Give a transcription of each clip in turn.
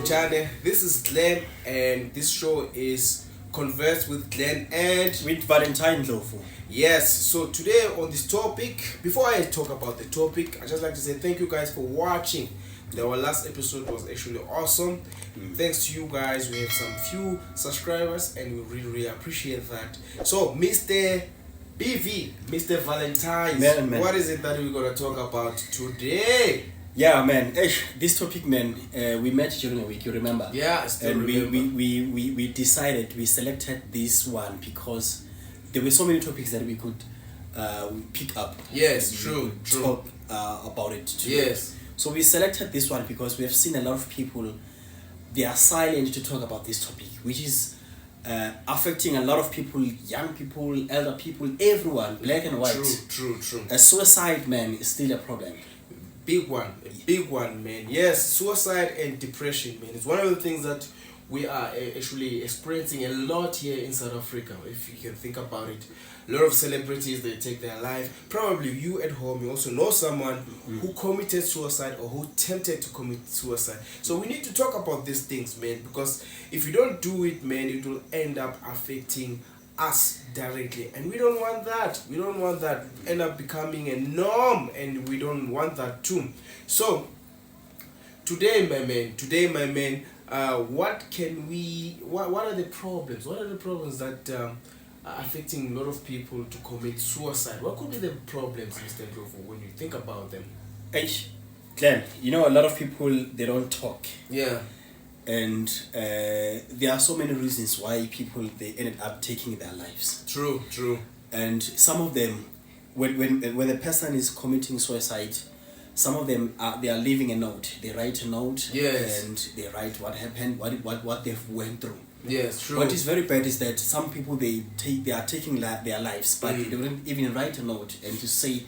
Chane. This is Glenn, and this show is Converse with Glenn and with Valentine Lofu. Yes. So today on this topic, before I talk about the topic, I just like to say thank you guys for watching. Our last episode was actually awesome. Thanks to you guys, we have some few subscribers, and we really appreciate that. So, Mr. BV, Mr. Valentine, man. What is it that we're gonna talk about today? Yeah, man. This topic, man. We met during a week. You remember? Yeah, I still and remember. we decided, we selected this one because there were so many topics that we could pick up. Yes, We true. could talk about it today. Yes. So we selected this one because we have seen a lot of people. They are silent to talk about this topic, which is affecting a lot of people, young people, elder people, everyone, black and white. True. A suicide, man, is still a problem. Big one, man. Yes, suicide and depression, man. It's one of the things that we are actually experiencing a lot here in South Africa. If you can think about it, a lot of celebrities, they take their life. Probably you at home, you also know someone who committed suicide or who attempted to commit suicide. So we need to talk about these things, man, because if you don't do it, man, it will end up affecting us directly, and we don't want that. End up becoming a norm, and we don't want that too. So today, my man, what are the problems that are affecting a lot of people to commit suicide? What could be the problems, Mr. Ndlovu, when you think about them? Glenn, you know, a lot of people, they don't talk. Yeah. And there are so many reasons why people, they ended up taking their lives. True. And some of them, when the person is committing suicide, some of them they are leaving a note. They write a note. Yes. And they write what happened, what they've went through. Yes, true. What is very bad is that some people, they are taking their lives, but they don't even write a note and to say,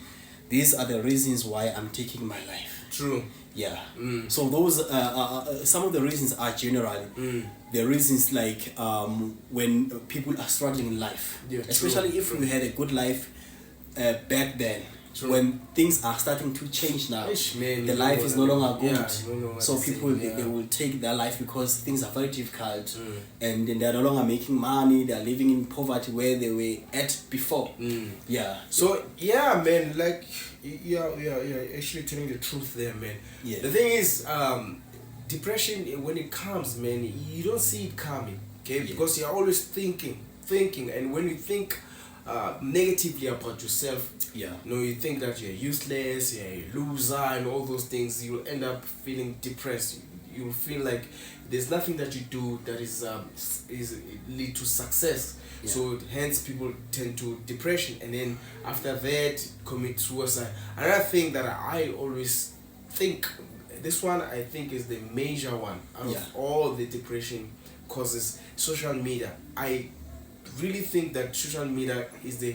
these are the reasons why I'm taking my life. True. Yeah. So those some of the reasons are general. The reasons like when people are struggling in life, especially if you had a good life back then. True. When things are starting to change now, the life is no longer good. So people they will take their life because things are very difficult, and then they are no longer making money. They are living in poverty where they were at before. Yeah. So yeah, man, like you're actually telling the truth there, man. Yeah. The thing is, depression, when it comes, man, you don't see it coming, okay? Because you're always thinking, and when you think negatively about yourself, you think that you're useless, you're a loser, and all those things, you'll end up feeling depressed. You'll feel like there's nothing that you do that is lead to success. So hence people tend to depression, and then after that commit suicide. Another thing that I always think, this one I think is the major one out of all the depression causes, social media. I really think that social media is the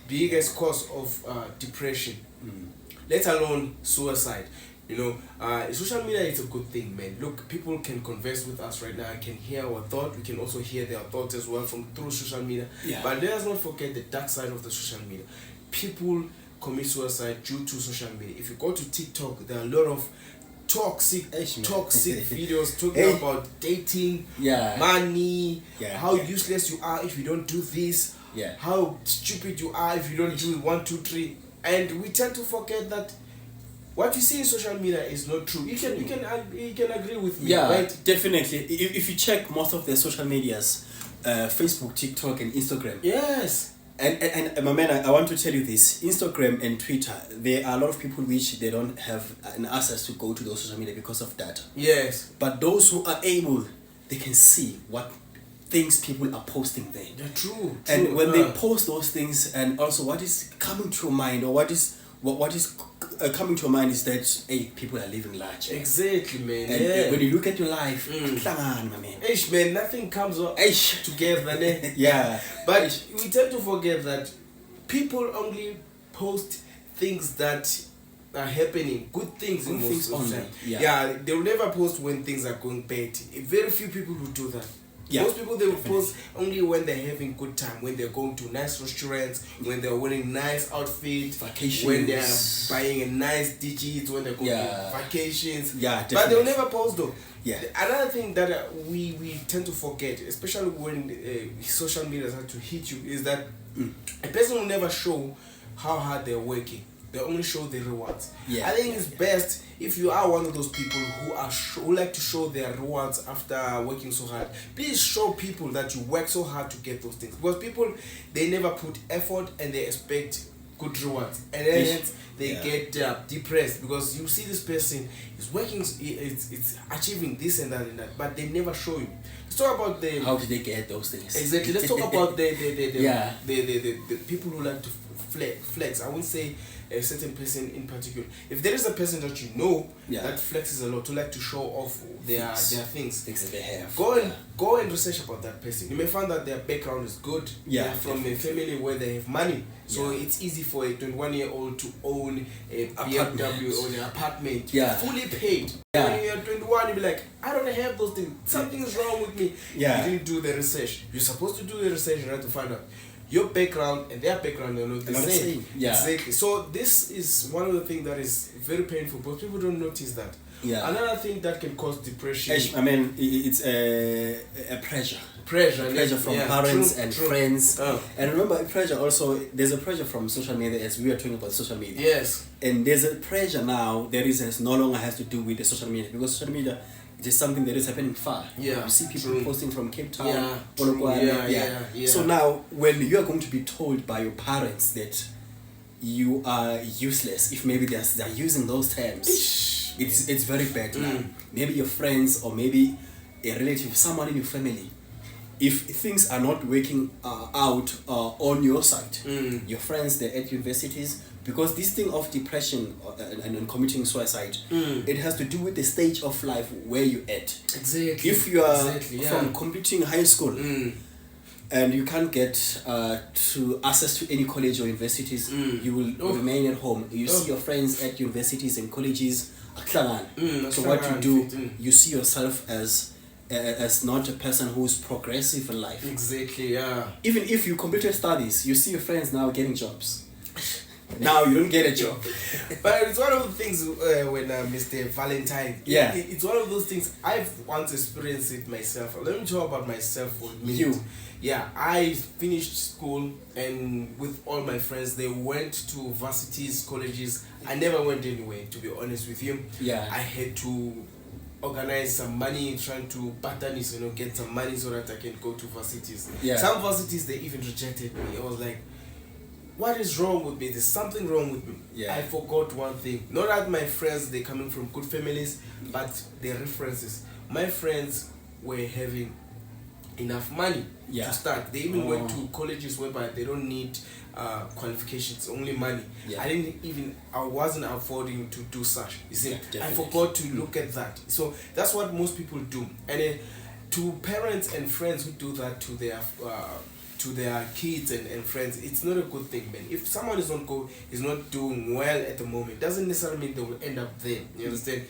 biggest cause of depression, let alone suicide. Social media is a good thing, man. Look, people can converse with us right now, can hear our thought, we can also hear their thoughts as well through social media. But let us not forget the dark side of the social media. People commit suicide due to social media. If you go to TikTok, there are a lot of toxic videos talking about dating, money, how useless you are if you don't do this, how stupid you are if you don't do 1, 2, 3, and we tend to forget that what you see in social media is not true. You can agree with me, right? Definitely. If you check most of the social medias, Facebook, TikTok, and Instagram. Yes. And my man, I want to tell you this: Instagram and Twitter, there are a lot of people which they don't have an access to go to those social media because of data. Yes. But those who are able, they can see what things people are posting there. They're true. And when they post those things, and also what is coming to your mind, or what is coming to your mind is that, hey, people are living large. Man. Exactly, man. And when you look at your life, my man. Man, nothing comes up together. Yeah. But we tend to forget that people only post things that are happening, good things in most of the time. Yeah, they will never post when things are going bad. Very few people who do that. Yeah, most people, they will post only when they're having good time, when they're going to nice restaurants, when they're wearing nice outfits, vacations, when they're buying a nice digits, when they're going to vacations. Yeah, definitely. But they'll never post though. Yeah. Another thing that we tend to forget, especially when social media start to hit you, is that a person will never show how hard they're working. They only show the rewards. Yeah, I think it's best if you are one of those people who like to show their rewards after working so hard. Please show people that you work so hard to get those things, because people, they never put effort and they expect good rewards, and then they get depressed because you see this person is working, it's achieving this and that, but they never show you. Let's talk about the how did they get those things. Exactly. Let's talk about the people who like to flex. I won't say a certain person in particular. If there is a person that you know that flexes a lot, to like to show off their things that they have, go and research about that person. You may find that their background is good. They're from a family where they have money, so it's easy for a 21-year-old to own a BMW or an apartment, fully paid. When you're 21, you'll be like, I don't have those things. Something's wrong with me. You didn't do the research. You're supposed to do the research and have to find out. Your background and their background are not the same. Exactly. So this is one of the things that is very painful, but people don't notice that. Another thing that can cause depression. I mean, it's a pressure. Pressure from parents and friends. And remember, pressure also, there's a pressure from social media, as we are talking about social media. Yes. And there's a pressure now that is no longer has to do with the social media, because social media is something that is happening far. You see people posting from Cape Town, So now, when you are going to be told by your parents that you are useless, if maybe they're using those terms, it's very bad now. Maybe your friends or maybe a relative, someone in your family, if things are not working out on your side, your friends, they're at universities, because this thing of depression and committing suicide, it has to do with the stage of life where you're at. Exactly. If you are from completing high school and you can't get to access to any college or universities, you will remain at home. You see your friends at universities and colleges. So what you do, you see yourself as not a person who's progressive in life. Exactly, yeah. Even if you completed studies, you see your friends now getting jobs. Now you don't get a job. But it's one of the things when Mr. Valentine. It's one of those things I've once experienced it myself. Let me talk about myself for a minute. I finished school, and with all my friends, they went to varsities, colleges. I never went anywhere, to be honest with you. I had to organize some money, trying to patterns, get some money so that I can go to varsities. Some varsities, they even rejected me. I was like, what is wrong with me? There's something wrong with me. I forgot one thing. Not that my friends, they're coming from good families, but their references. My friends were having enough money to start. They even went to colleges whereby they don't need qualifications, only money. I wasn't affording to do such. You see, I forgot to look at that. So that's what most people do. And to parents and friends who do that to their kids and friends, it's not a good thing, man. If someone is not doing well at the moment, doesn't necessarily mean they will end up there. You understand?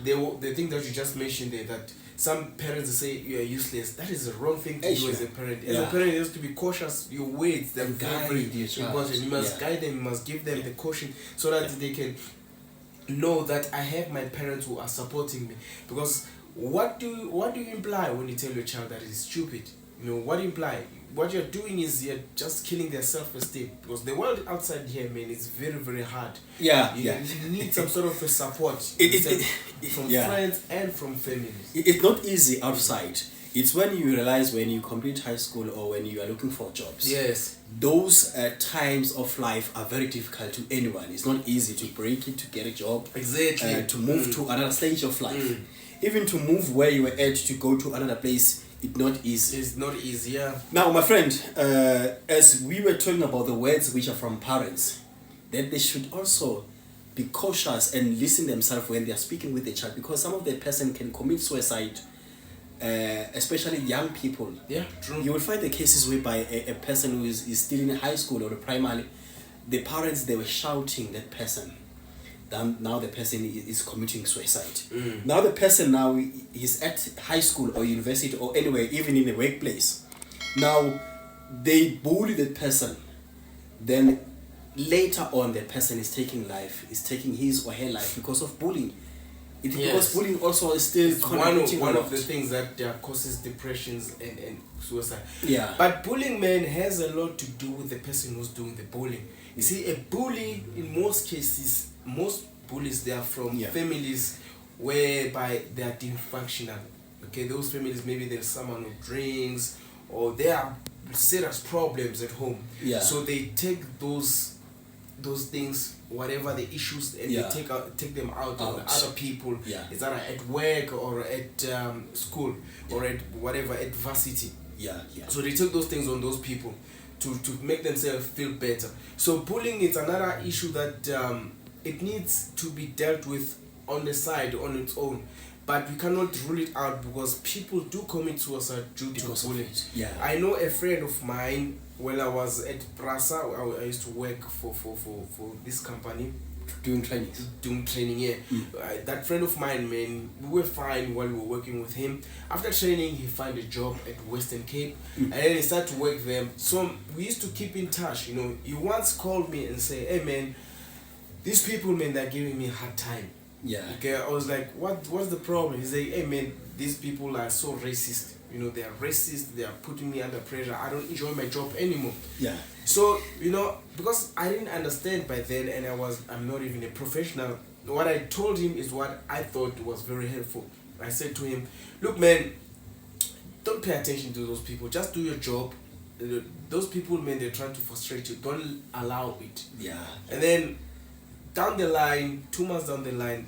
The thing that you just mentioned there, that some parents say you are useless, that is the wrong thing to do as a parent. As a parent, you have to be cautious. Your words, they're very important. You must guide them, you must give them the caution so that they can know that I have my parents who are supporting me. Because what do you imply when you tell your child that it is stupid? What do you imply? What you're doing is you're just killing their self-esteem, because the world outside here, man, is very, very hard. You need some sort of a support from friends and from families. It's not easy outside. It's when you realize, when you complete high school or when you are looking for jobs. Those times of life are very difficult to anyone. It's not easy to break it, to get a job. To move to another stage of life. Even to move where you were at to go to another place, it's not easy. It's not easy, Now, my friend, as we were talking about the words which are from parents, that they should also be cautious and listen themselves when they are speaking with the child, because some of the person can commit suicide, especially young people. True. You will find the cases whereby a person who is still in high school or the primary, the parents, they were shouting that person. then now the person is committing suicide. Now the person now is at high school or university or anywhere, even in the workplace. Now they bully the person. Then later on, the person is taking his or her life because of bullying. Because bullying also is still one of the things that causes depressions and suicide. Yeah. But bullying, man, has a lot to do with the person who's doing the bullying. You see, a bully, in most cases, most bullies, they are from families whereby they are dysfunctional. Okay, those families, maybe there's someone who drinks or there are serious problems at home. Yeah. So they take those things, whatever the issues, and they take them out on other people. Yeah. It's either at work or at school or at whatever, at varsity. Yeah. So they take those things on those people to make themselves feel better. So bullying is another issue that it needs to be dealt with on the side, on its own. But we cannot rule it out because people do commit suicide due to bullying. Yeah. I know a friend of mine, when I was at Prasa, I used to work for this company. Doing training, yeah. That friend of mine, man, we were fine while we were working with him. After training, he found a job at Western Cape, and then he started to work there. So we used to keep in touch, you know. He once called me and said, "Hey, man, these people, man, they're giving me a hard time." Yeah. Okay, I was like, what's the problem? He said, "Hey, man, these people are so racist. You know, they are racist. They are putting me under pressure. I don't enjoy my job anymore." Yeah. So, you know, because I didn't understand by then, and I'm not even a professional, what I told him is what I thought was very helpful. I said to him, "Look, man, don't pay attention to those people. Just do your job. Those people, man, they're trying to frustrate you. Don't allow it." Yeah. And then down the line, 2 months down the line,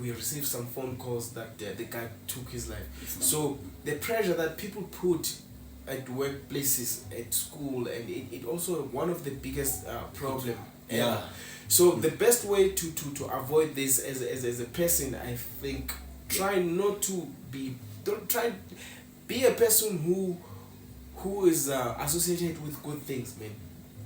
we received some phone calls that the guy took his life. So the pressure that people put at workplaces, at school, and it also one of the biggest problem. Yeah. So the best way to avoid this as a person, I think, be a person who is associated with good things, man.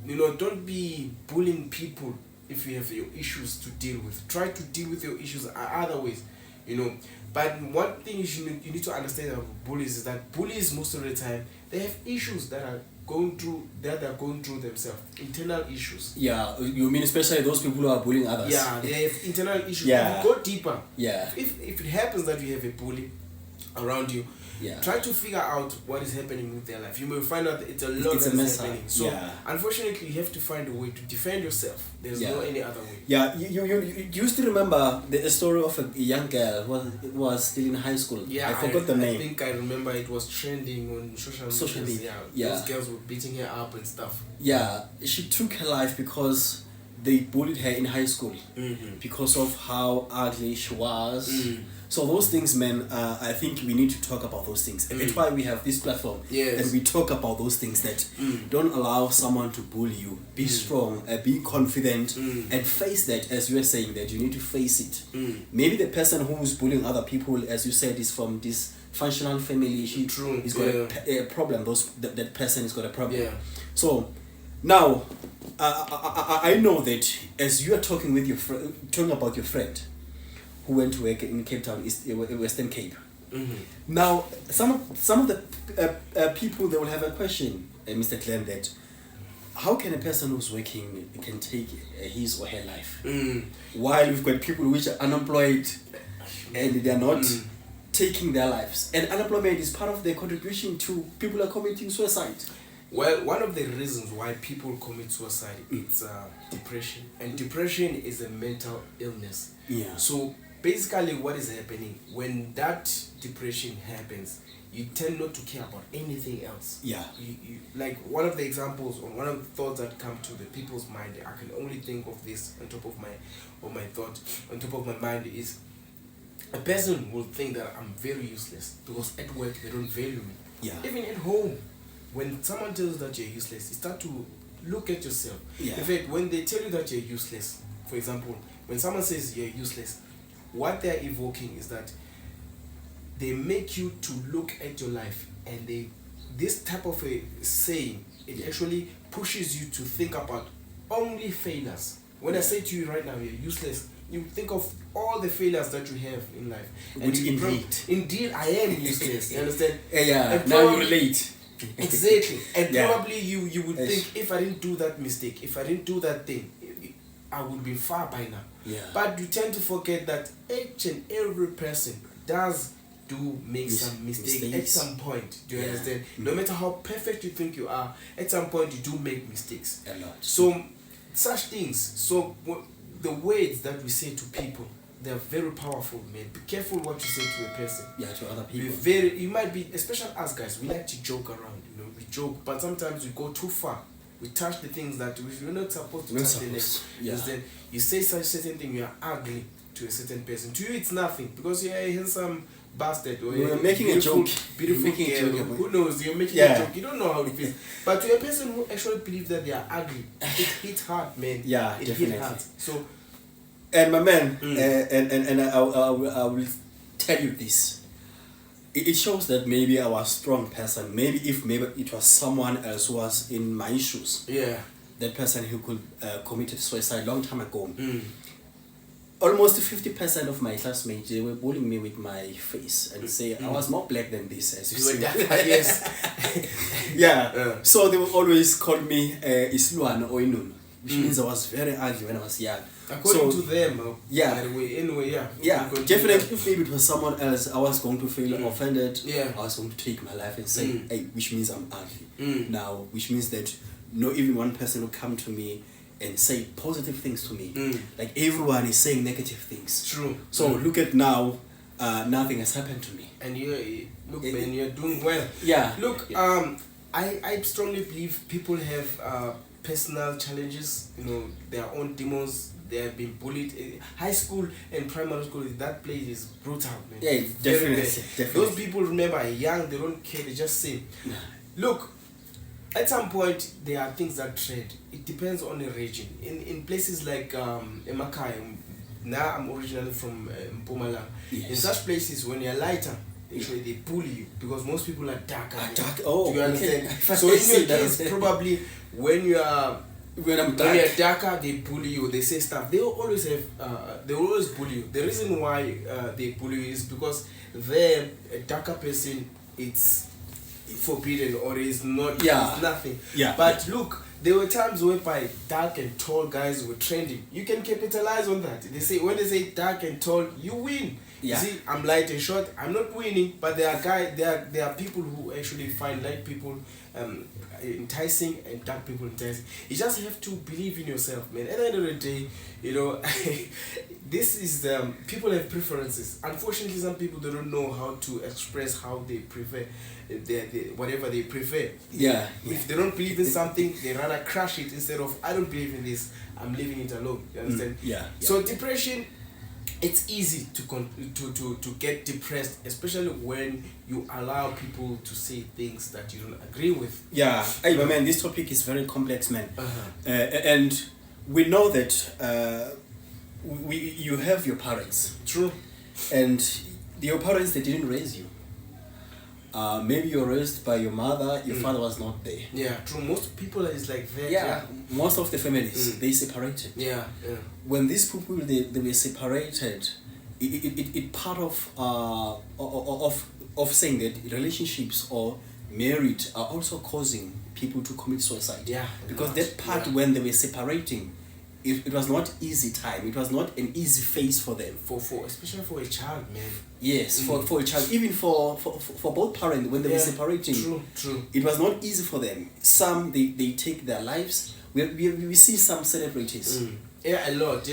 You know, don't be bullying people. If you have your issues to deal with, try to deal with your issues other ways, you know. But one thing you need to understand about bullies is that bullies, most of the time, they have issues that they're going through themselves, internal issues. Yeah, you mean especially those people who are bullying others? Yeah, they have internal issues. Yeah. If you go deeper, yeah. If it happens that you have a bully around you, try to figure out what is happening with their life. You may find out that it's a lot that's happening. So unfortunately, you have to find a way to defend yourself. There's no any other way. Yeah, you still remember the story of a young girl who was still in high school. Yeah, I forgot the name. I think I remember it was trending on social media. Yeah, those girls were beating her up and stuff. Yeah, she took her life because they bullied her in high school because of how ugly she was. So those things, man, I think we need to talk about those things. And that's why we have this platform. Yes. And we talk about those things that don't allow someone to bully you. Be strong, be confident, and face that, as you were saying, that you need to face it. Maybe the person who's bullying other people, as you said, is from this functional family. He's got a problem. That person has got a problem. Yeah. So now, I know that as you are talking with talking about your friend who went to work in Cape Town, Western Cape. Now, some of the people, they will have a question, Mr. Glenn, that how can a person who's working can take his or her life while we've got people which are unemployed and they are not taking their lives, and unemployment is part of their contribution to people are committing suicide. Well, one of the reasons why people commit suicide is depression, and depression is a mental illness. Yeah. So basically, what is happening when that depression happens, you tend not to care about anything else. Yeah. You like one of the examples or one of the thoughts that come to the people's mind. I can only think of this on top of my mind is a person will think that I'm very useless because at work they don't value me. Yeah. Even at home, when someone tells you that you're useless, you start to look at yourself. Yeah. In fact, when they tell you that you're useless, for example, when someone says you're useless, what they're evoking is that they make you to look at your life, and this type of a saying, it actually pushes you to think about only failures. When I say to you right now, you're useless, you think of all the failures that you have in life. And indeed, I am useless. You understand? Yeah. Now you relate. Exactly. And probably you would think, if I didn't do that mistake, if I didn't do that thing, I would be far by now. Yeah. But you tend to forget that each and every person does make some mistakes at some point. Do you understand? No matter how perfect you think you are, at some point you do make mistakes. A lot. So such things. So the words that we say to people, they are very powerful, man. Be careful what you say to a person. Yeah, to other people. You might be, especially us guys, we like to joke around. You know, we joke, but sometimes we go too far. We touch the things that we're not supposed to touch. The next. Yeah. Then you say such certain thing, you are ugly to a certain person. To you, it's nothing because you're a handsome bastard or you're making a joke. Beautiful girl. Who knows? You're making a joke. You don't know how it feels. But to a person who actually believes that they are ugly, it hits hard, man. Yeah, it definitely. hits hard. So. And my man, and I will tell you this. It shows that maybe I was a strong person. Maybe it was someone else who was in my shoes. Yeah. That person who could committed suicide long time ago. Almost 50% of my classmates, they were bullying me with my face and say I was more black than this, as you see. Yes. Yeah. So they would always call me Isluan or Inun, which means I was very ugly when I was young. According to them, anyway, definitely. If maybe it was someone else, I was going to feel offended. I was going to take my life and say, "Hey," which means I'm ugly now, which means that not even one person will come to me and say positive things to me. Like everyone is saying negative things. True. So look at now, nothing has happened to me. And man, you're doing well. Yeah. Look, I strongly believe people have personal challenges. You know, their own demons. They have been bullied. High school and primary school, that place is brutal, man. Yeah, definitely. Those people, remember, are young, they don't care, they just say. Look, at some point, there are things that trend. It depends on the region. In places like Emakai, now I'm originally from Mpumalanga. Yes. In such places, when you're lighter, actually they bully you because most people are darker. Oh, do you understand? So in your case, probably when you're darker, they bully you. They say stuff. They will always bully you. The reason why they bully you is because a darker person, it's forbidden or is not. It's nothing. But look, there were times whereby dark and tall guys were trending. You can capitalize on that. When they say dark and tall, you win. You see, I'm light and short. I'm not winning, but there are people who actually find light people enticing and dark people enticing. You just have to believe in yourself, man. At the end of the day, you know, this is people have preferences. Unfortunately, some people, they don't know how to express how they prefer whatever they prefer. If they don't believe in something, they rather crush it instead of, I don't believe in this, I'm leaving it alone. You understand? So depression, it's easy to get depressed, especially when you allow people to say things that you don't agree with. Hey, but man, this topic is very complex, man. And we know that you have your parents. True. And your parents, they didn't raise you. Maybe you were raised by your mother, your father was not there. Yeah, true. Most people is like that. Most of the families, they separated. When these people, they were separated, it part of saying that relationships or marriage are also causing people to commit suicide. Because that part when they were separating, it was not easy time. It was not an easy phase for them. For especially for a child, man. Yes, for a child, even for both parents when they were separating. True. It was not easy for them. Some they take their lives. We see some celebrities. A lot.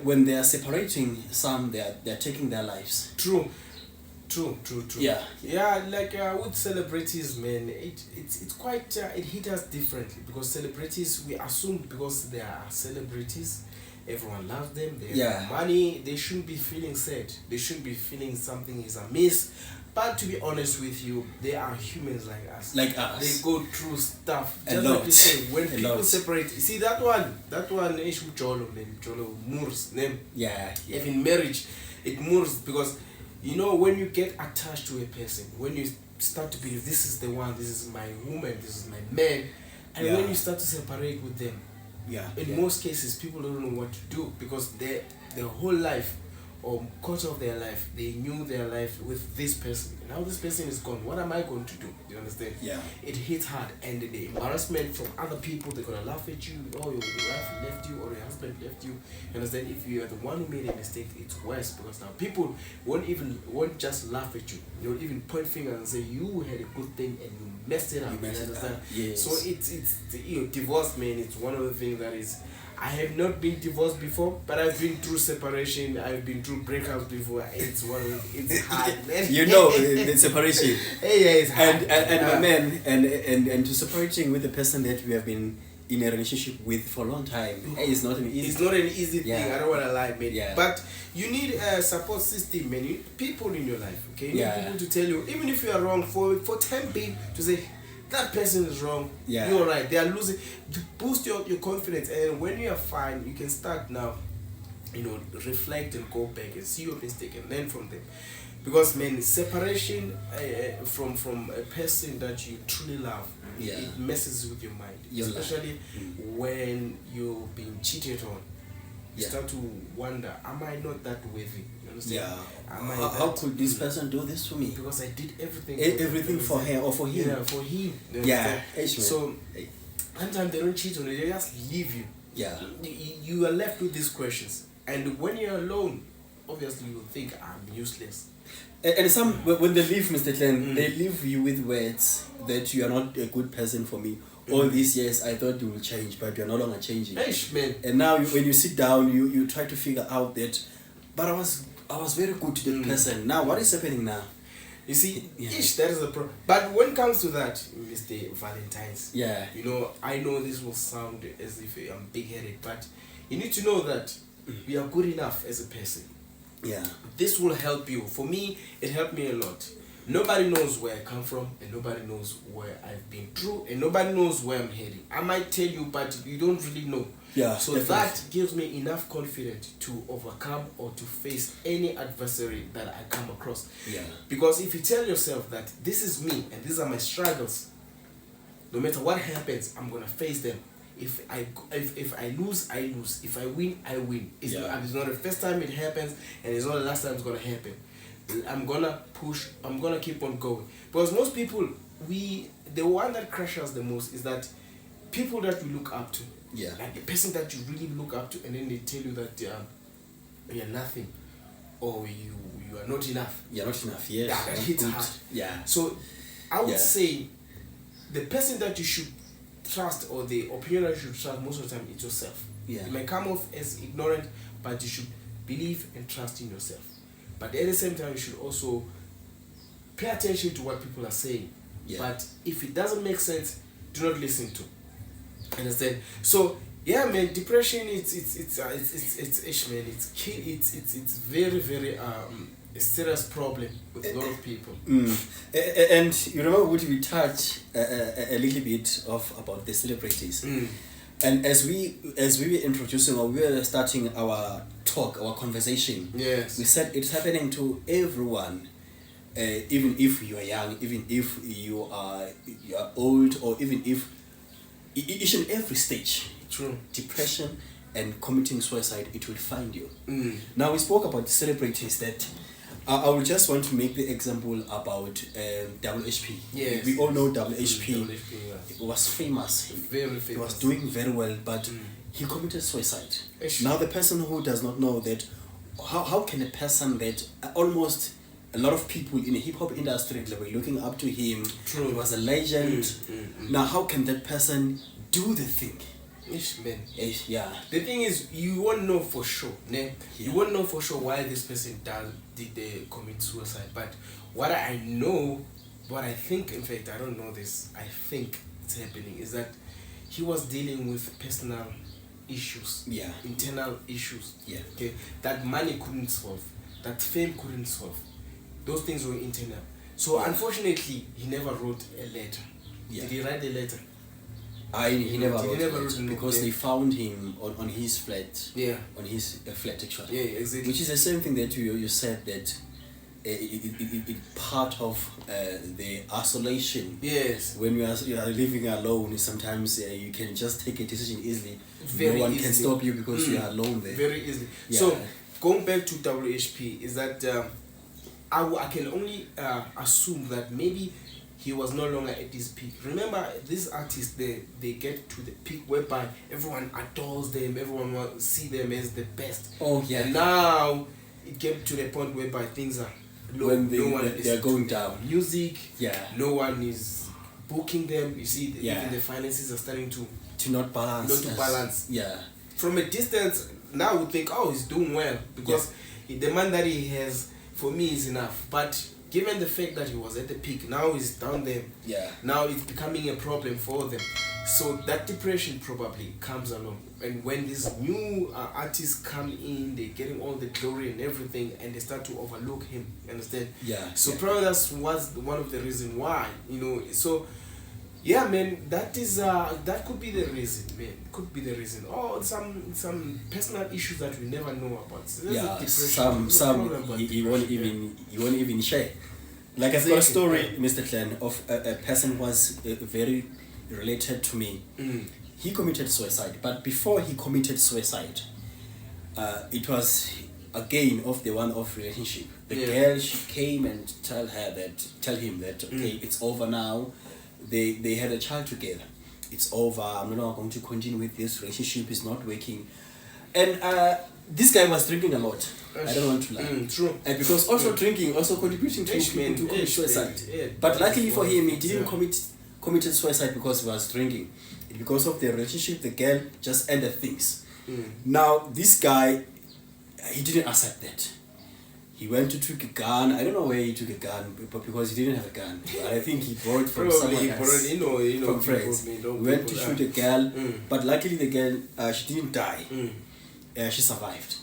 When they are separating, some they are taking their lives. True. Like with celebrities, man, it's quite it hit us differently because celebrities, we assume because they are celebrities, everyone loves them, they have money, they shouldn't be feeling sad, they shouldn't be feeling something is amiss. But to be honest with you, they are humans like us. They go through stuff. Just like you say, when people separate, see that one is Jolo Moors name. Even marriage, it moves because, you know, when you get attached to a person, when you start to believe this is the one, this is my woman, this is my man, and when you start to separate with them, In most cases, people don't know what to do because their whole life or quarter of their life, they knew their life with this person. Now this person is gone. What am I going to do? You understand? Yeah. It hits hard, and the embarrassment from other people, they're gonna laugh at you. Oh, your wife left you, or your husband left you. You understand? If you are the one who made a mistake, it's worse because now people won't just laugh at you. They'll even point fingers and say you had a good thing and you messed it up. You understand? Yes. So it's divorce, man. It's one of the things that is. I have not been divorced before, but I've been through separation. I've been through breakups before. It's it's hard, man. You know, the separation. Yeah, it's hard. And my man, and to separating with the person that we have been in a relationship with for a long time, it's not an easy. It's not an easy thing. I don't want to lie, man. Yeah. But you need a support system, man. You need people in your life, okay? You need people to tell you, even if you are wrong, for time being, to say, that person is wrong. You're right. They are losing. To boost your confidence, and when you are fine, you can start now. Reflect and go back and see your mistake and learn from them. Because man, separation from a person that you truly love, it messes with your mind, especially when you've been cheated on. You start to wonder, am I not that worthy? You understand? How could this person do this to me? Because I did everything. Everything for her or for him. Yeah, for him. So sometimes they don't cheat on you; they just leave you. Yeah. You are left with these questions, and when you're alone, obviously you think I'm useless. And some when they leave, Mr. Glenn, they leave you with words that you are not a good person for me. All these years I thought you will change, but you're no longer changing. Man. And now when you sit down, you try to figure out that, but I was very good to that person. Now what is happening now? You see, that is the problem. But when it comes to that, Mr. Valentine's, I know this will sound as if I'm big-headed, but you need to know that we are good enough as a person. Yeah. This will help you. For me, it helped me a lot. Nobody knows where I come from, and nobody knows where I've been through, and nobody knows where I'm heading. I might tell you, but you don't really know. Yeah. So that gives me enough confidence to overcome or to face any adversary that I come across. Yeah. Because if you tell yourself that this is me and these are my struggles, no matter what happens, I'm gonna face them. If I lose, I lose. If I win, I win. It's not the first time it happens, and it's not the last time it's gonna happen. I'm gonna push. I'm gonna keep on going. Because most people, the one that crushes us the most is that people that we look up to. Yeah. Like the person that you really look up to, and then they tell you that you're nothing, or you are not enough. You're not enough. Yes. Yeah, that hits hard. Yeah. So I would say the person that you should trust, or the opinion that you should trust most of the time, is yourself. Yeah. You may come off as ignorant, but you should believe and trust in yourself. But at the same time, you should also pay attention to what people are saying. Yeah. But if it doesn't make sense, do not listen to. Understand? So yeah, man, depression it's man, it's very, very a serious problem with a lot of people. And you remember would we touch a little bit about the celebrities? And as we were introducing, or we were starting our talk, our conversation, yes, we said it's happening to everyone, even if you are young, even if you are old, or even if each and every stage. True. Depression and committing suicide, it will find you. Now we spoke about the celebrities that. I would just want to make the example about WHP. Yes, we all know WHP. Yes. It was famous. Very famous. He was doing very well, but he committed suicide. Now the person who does not know that, how can a person that almost a lot of people in the hip hop industry were looking up to him. True. He was a legend. Now how can that person do the thing? Man. Yeah. The thing is, you won't know for sure. Ne? You won't know for sure why this person did they commit suicide. But what I know, what I think, in fact, I don't know this, I think it's happening, is that he was dealing with personal issues. Yeah. Internal issues. Yeah. Okay. That money couldn't solve. That fame couldn't solve. Those things were internal. So unfortunately, he never wrote a letter. Yeah. Did he write a letter? He never wrote it because they found him on his flat. Yeah. On his flat, actually. Yeah, exactly. Which is the same thing that you said, that part of the isolation. Yes. When you are living alone, sometimes you can just take a decision easily. Very no one easily. can stop you because you are alone there. Very easily. Yeah. So going back to WHP is that I can only assume that maybe he was no longer at his peak. Remember, these artists, they get to the peak whereby everyone adores them, everyone wants to see them as the best. Oh yeah. And now it came to the point whereby things are low. When They are going down. Music. Yeah. No one is booking them. You see, Yeah. even the finances are starting to not balance. not to balance. Yeah. From a distance, now we think, oh, he's doing well because the man that he has, for me, is enough. But given the fact that he was at the peak, now he's down there. Yeah. Now it's becoming a problem for them. So that depression probably comes along. And when these new artists come in, they're getting all the glory and everything, and they start to overlook him. You understand? Yeah. So probably that was one of the reasons why, So yeah, man, that could be the reason, man. Could be the reason. Or some personal issues that we never know about. So some you won't even share. Like I've got a story, Mr. Clan, of a person who was very related to me. He committed suicide, but before he committed suicide, it was again of the one-off relationship. The girl, she came and tell him that okay, it's over now. They had a child together. It's over. I'm not going to continue with this relationship. It's not working. And this guy was drinking a lot. I don't want to lie. True. And because also drinking, also contributing to commit suicide. But luckily for him, he didn't committed suicide because he was drinking. Because of the relationship, the girl just ended things. Now this guy, he didn't accept that. He went to take a gun. I don't know where he took a gun, but because he didn't have a gun. I think he borrowed from someone else. From friends. He went to shoot a girl, but luckily the girl, she didn't die. She survived.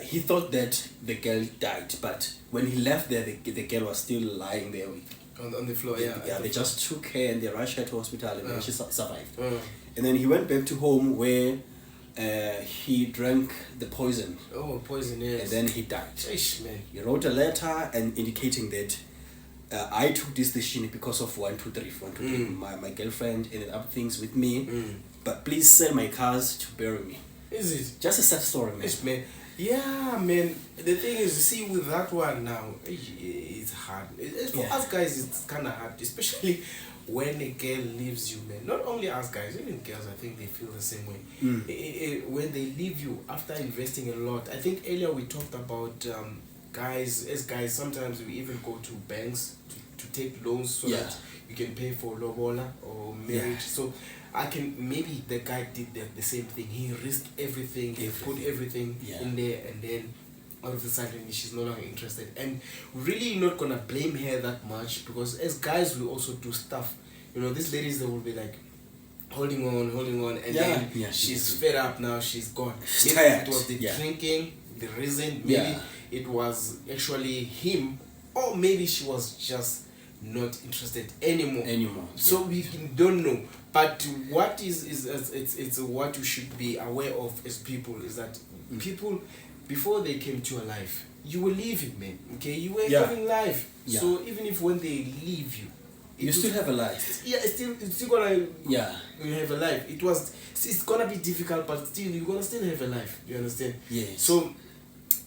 He thought that the girl died, but when he left there, the girl was still lying there on the floor. They just took her and they rushed her to hospital, and then she survived. And then he went back to home where he drank the poison. Oh, poison, yes. And then he died. Ish, man. He wrote a letter and indicating that I took this decision because of 1, 2, 3. My girlfriend ended up things with me, but please sell my cars to bury me. Is it? Just a sad story, man. Ish, man. Yeah, man. The thing is, you see, with that one now, it's hard. For us guys, it's kind of hard, especially when a girl leaves you, man. Not only us guys, even girls, I think they feel the same way. When they leave you after investing a lot. I think earlier we talked about guys, sometimes we even go to banks to take loans so that you can pay for lobola or marriage. So maybe the guy did the same thing. He risked everything, he put everything in there, and then all of a sudden she's no longer interested. And really not gonna blame her that much, because as guys we also do stuff. These ladies, they will be like holding on, and then she's fed up now, she's gone. She's tired. It was the drinking, the reason. Maybe it was actually him, or maybe she was just not interested anymore. So we don't know. But what it's what you should be aware of as people is that people, before they came to your life, you were living, man. Okay, you were having life. So even if when they leave you, you still have a life. It's still gonna you have a life. It's gonna be difficult, but still you're gonna still have a life. You understand? Yes. So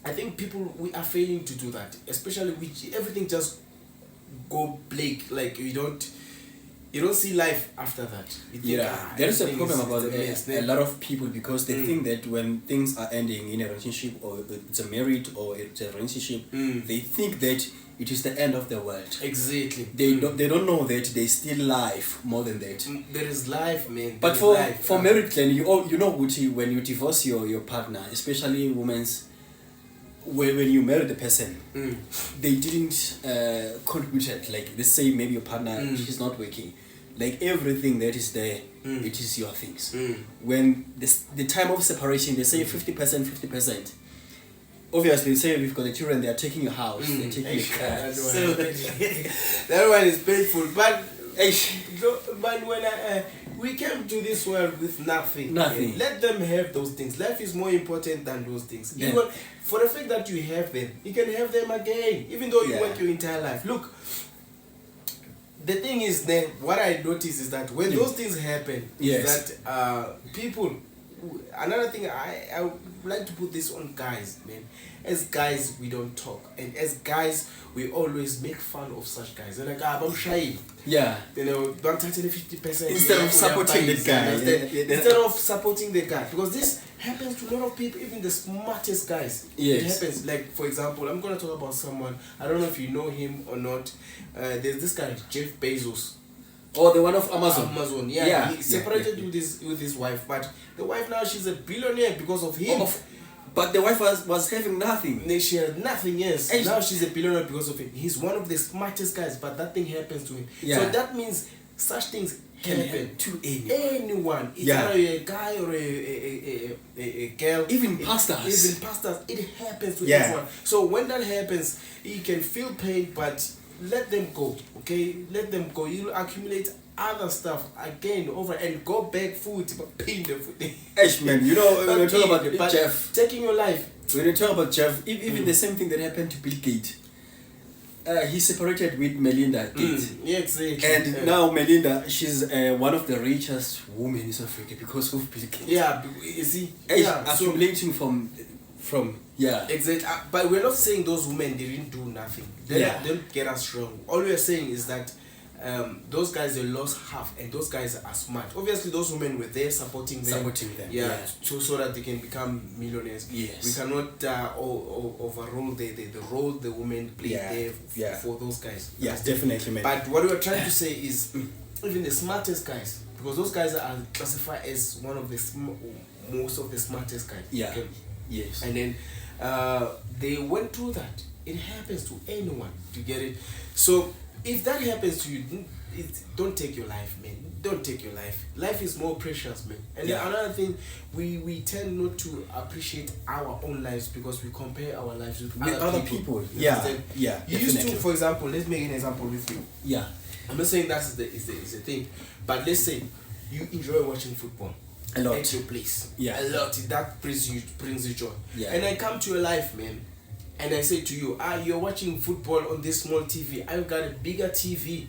I think we are failing to do that, especially everything just go bleak. Like you don't see life after that. There is a problem about a lot of people, because they think that when things are ending in a relationship, or it's a marriage or it's a relationship, they think that it is the end of the world. Exactly. They don't know that there's still life more than that. There is life, man. But for married, then you know, when you divorce your partner, especially women's, when you marry the person, they didn't contribute. Like they say, maybe your partner, she's not working. Like everything that is there, it is your things. When the time of separation, they say 50%, 50%. Obviously, say we've got the children, they are taking your house, they're taking your car. So that one is painful. But when we came to this world with nothing. Nothing. Let them have those things. Life is more important than those things. Yeah. Even for the fact that you have them, you can have them again, even though you work your entire life. Look, the thing is, then what I notice is that when those things happen, is that people. Another thing I would like to put this on guys, man. As guys, we don't talk, and as guys, we always make fun of such guys. They're like, I'm shy. Yeah. You know, don't touch the 50%. Instead of supporting the guy. Instead of supporting the guy, because this happens to a lot of people, even the smartest guys. Yes. It happens. Like, for example, I'm gonna talk about someone. I don't know if you know him or not. There's this guy, Jeff Bezos. Oh, the one of Amazon. Amazon, yeah. He separated with his wife, but the wife now, she's a billionaire because of him. But the wife was having nothing. She had nothing, yes. And now she's a billionaire because of him. He's one of the smartest guys, but that thing happens to him. Yeah. So that means such things can happen to anyone. It's either a guy or a girl. Even pastors. It happens to everyone. So when that happens, you can feel pain, but let them go, okay? Let them go. You'll accumulate other stuff again over and go back food, paying the food. Man, you know, when we talk about Jeff, taking your life. When you talk about Jeff, even the same thing that happened to Bill Gates. He separated with Melinda Gates. Yeah, exactly. And now Melinda, she's one of the richest women in South Africa because of Bill Gates. Yeah, you see, accumulating from exactly. But we're not saying those women didn't do nothing. Don't get us wrong. All we're saying is that those guys, they lost half, and those guys are smart. Obviously, those women were there supporting them. So that they can become millionaires. Yes. We cannot overrule the role the women play there for those guys. Yes, definitely, man. But what we're trying to say is, even the smartest guys, because those guys are classified as one of the most of the smartest guys. Yeah. Okay? Yes. And then they went through that. It happens to anyone, to get it. So if that happens to you, don't take your life, man. Don't take your life. Life is more precious, man. And then another thing, we tend not to appreciate our own lives because we compare our lives with other people. Yeah. You used to, for example, let's make an example with you. Yeah. I'm not saying that's the thing, but let's say you enjoy watching football. A lot. At your place. Yeah. A lot. That brings you joy. Yeah. And I come to your life, man, and I say to you, you're watching football on this small TV. I've got a bigger TV.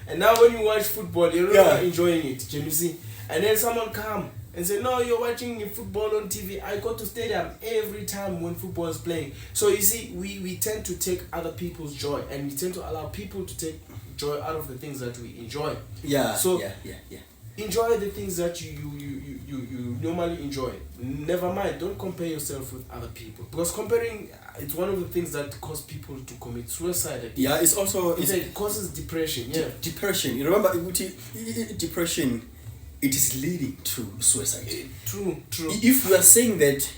And now when you watch football, you're not enjoying it. Do you see? And then someone come and say, no, you're watching football on TV. I go to stadium every time when football is playing. So you see, we tend to take other people's joy, and we tend to allow people to take joy out of the things that we enjoy. Yeah. So enjoy the things that you normally enjoy. Never mind, don't compare yourself with other people, because comparing, it's one of the things that cause people to commit suicide. Yeah, it's also it causes depression. Depression. You remember, depression, it is leading to suicide. True. If we are saying that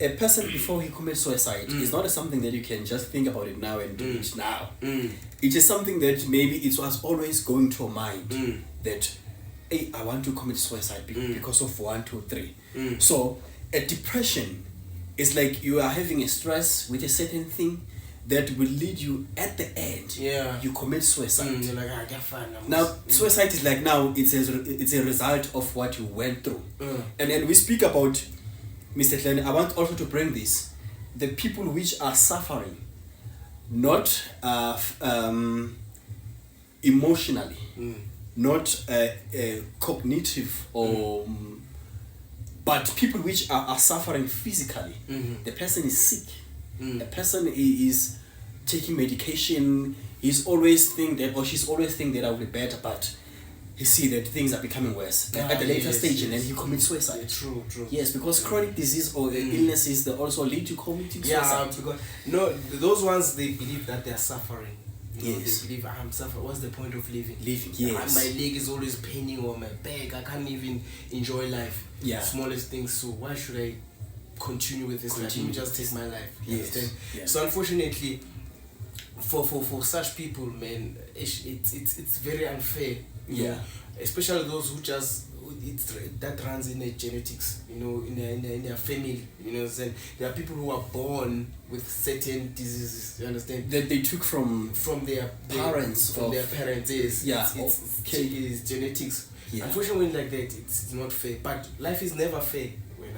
a person before he commits suicide is not something that you can just think about it now and do it now. It is something that maybe it was always going to your mind that, hey, I want to commit suicide because of 1, 2, 3. So a depression is like you are having a stress with a certain thing that will lead you at the end. You commit suicide. You're like, get fine. Now suicide is like, now it's a result of what you went through. And then we speak about, Mr. Glenn, I want also to bring this, the people which are suffering, not emotionally, not cognitive, or but people which are suffering physically. The person is sick. The person is taking medication. He's always think that, or she's always think that I will be better, but you see that things are becoming worse at the later stage, and then you commit suicide. True. Yes, because chronic disease or illnesses, they also lead to committing suicide. Because those ones, they believe that they are suffering. They believe, I'm suffering. What's the point of living? Yes. My leg is always paining, or my back. I can't even enjoy life. Smallest things. So why should I continue with this life? Let me just take my life. Yes. So unfortunately, for such people, man, it's very unfair. You know, especially those who just that runs in their genetics. In their family. There are people who are born with certain diseases. You understand? That they took from their parents. It's genetics. Yeah. Unfortunately, like that, it's not fair. But life is never fair. When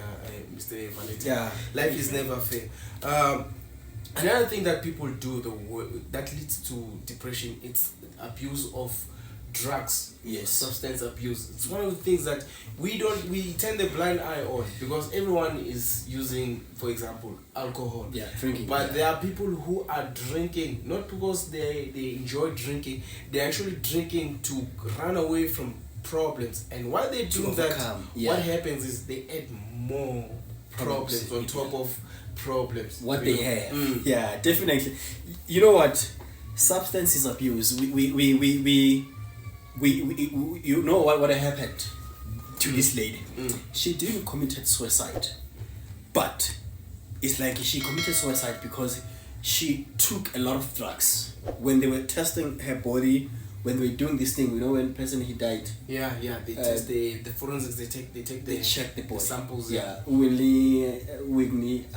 Mr. Valentine. Yeah. Life is never fair. Another thing that people do that leads to depression, it's abuse of drugs. Yes. Substance abuse. It's one of the things that we turn the blind eye on, because everyone is using, for example, alcohol. Yeah, drinking. But there are people who are drinking not because they enjoy drinking. They're actually drinking to run away from problems. And while they do that, what happens is they add more problems on top of problems. What they have. Yeah, definitely. You know what? Substance abuse. We you know what happened to this lady? She didn't committed suicide, but it's like she committed suicide because she took a lot of drugs. When they were testing her body, when they were doing this thing, when the person he died. Yeah, they test the forensics. They check the body. samples. Yeah, Whitney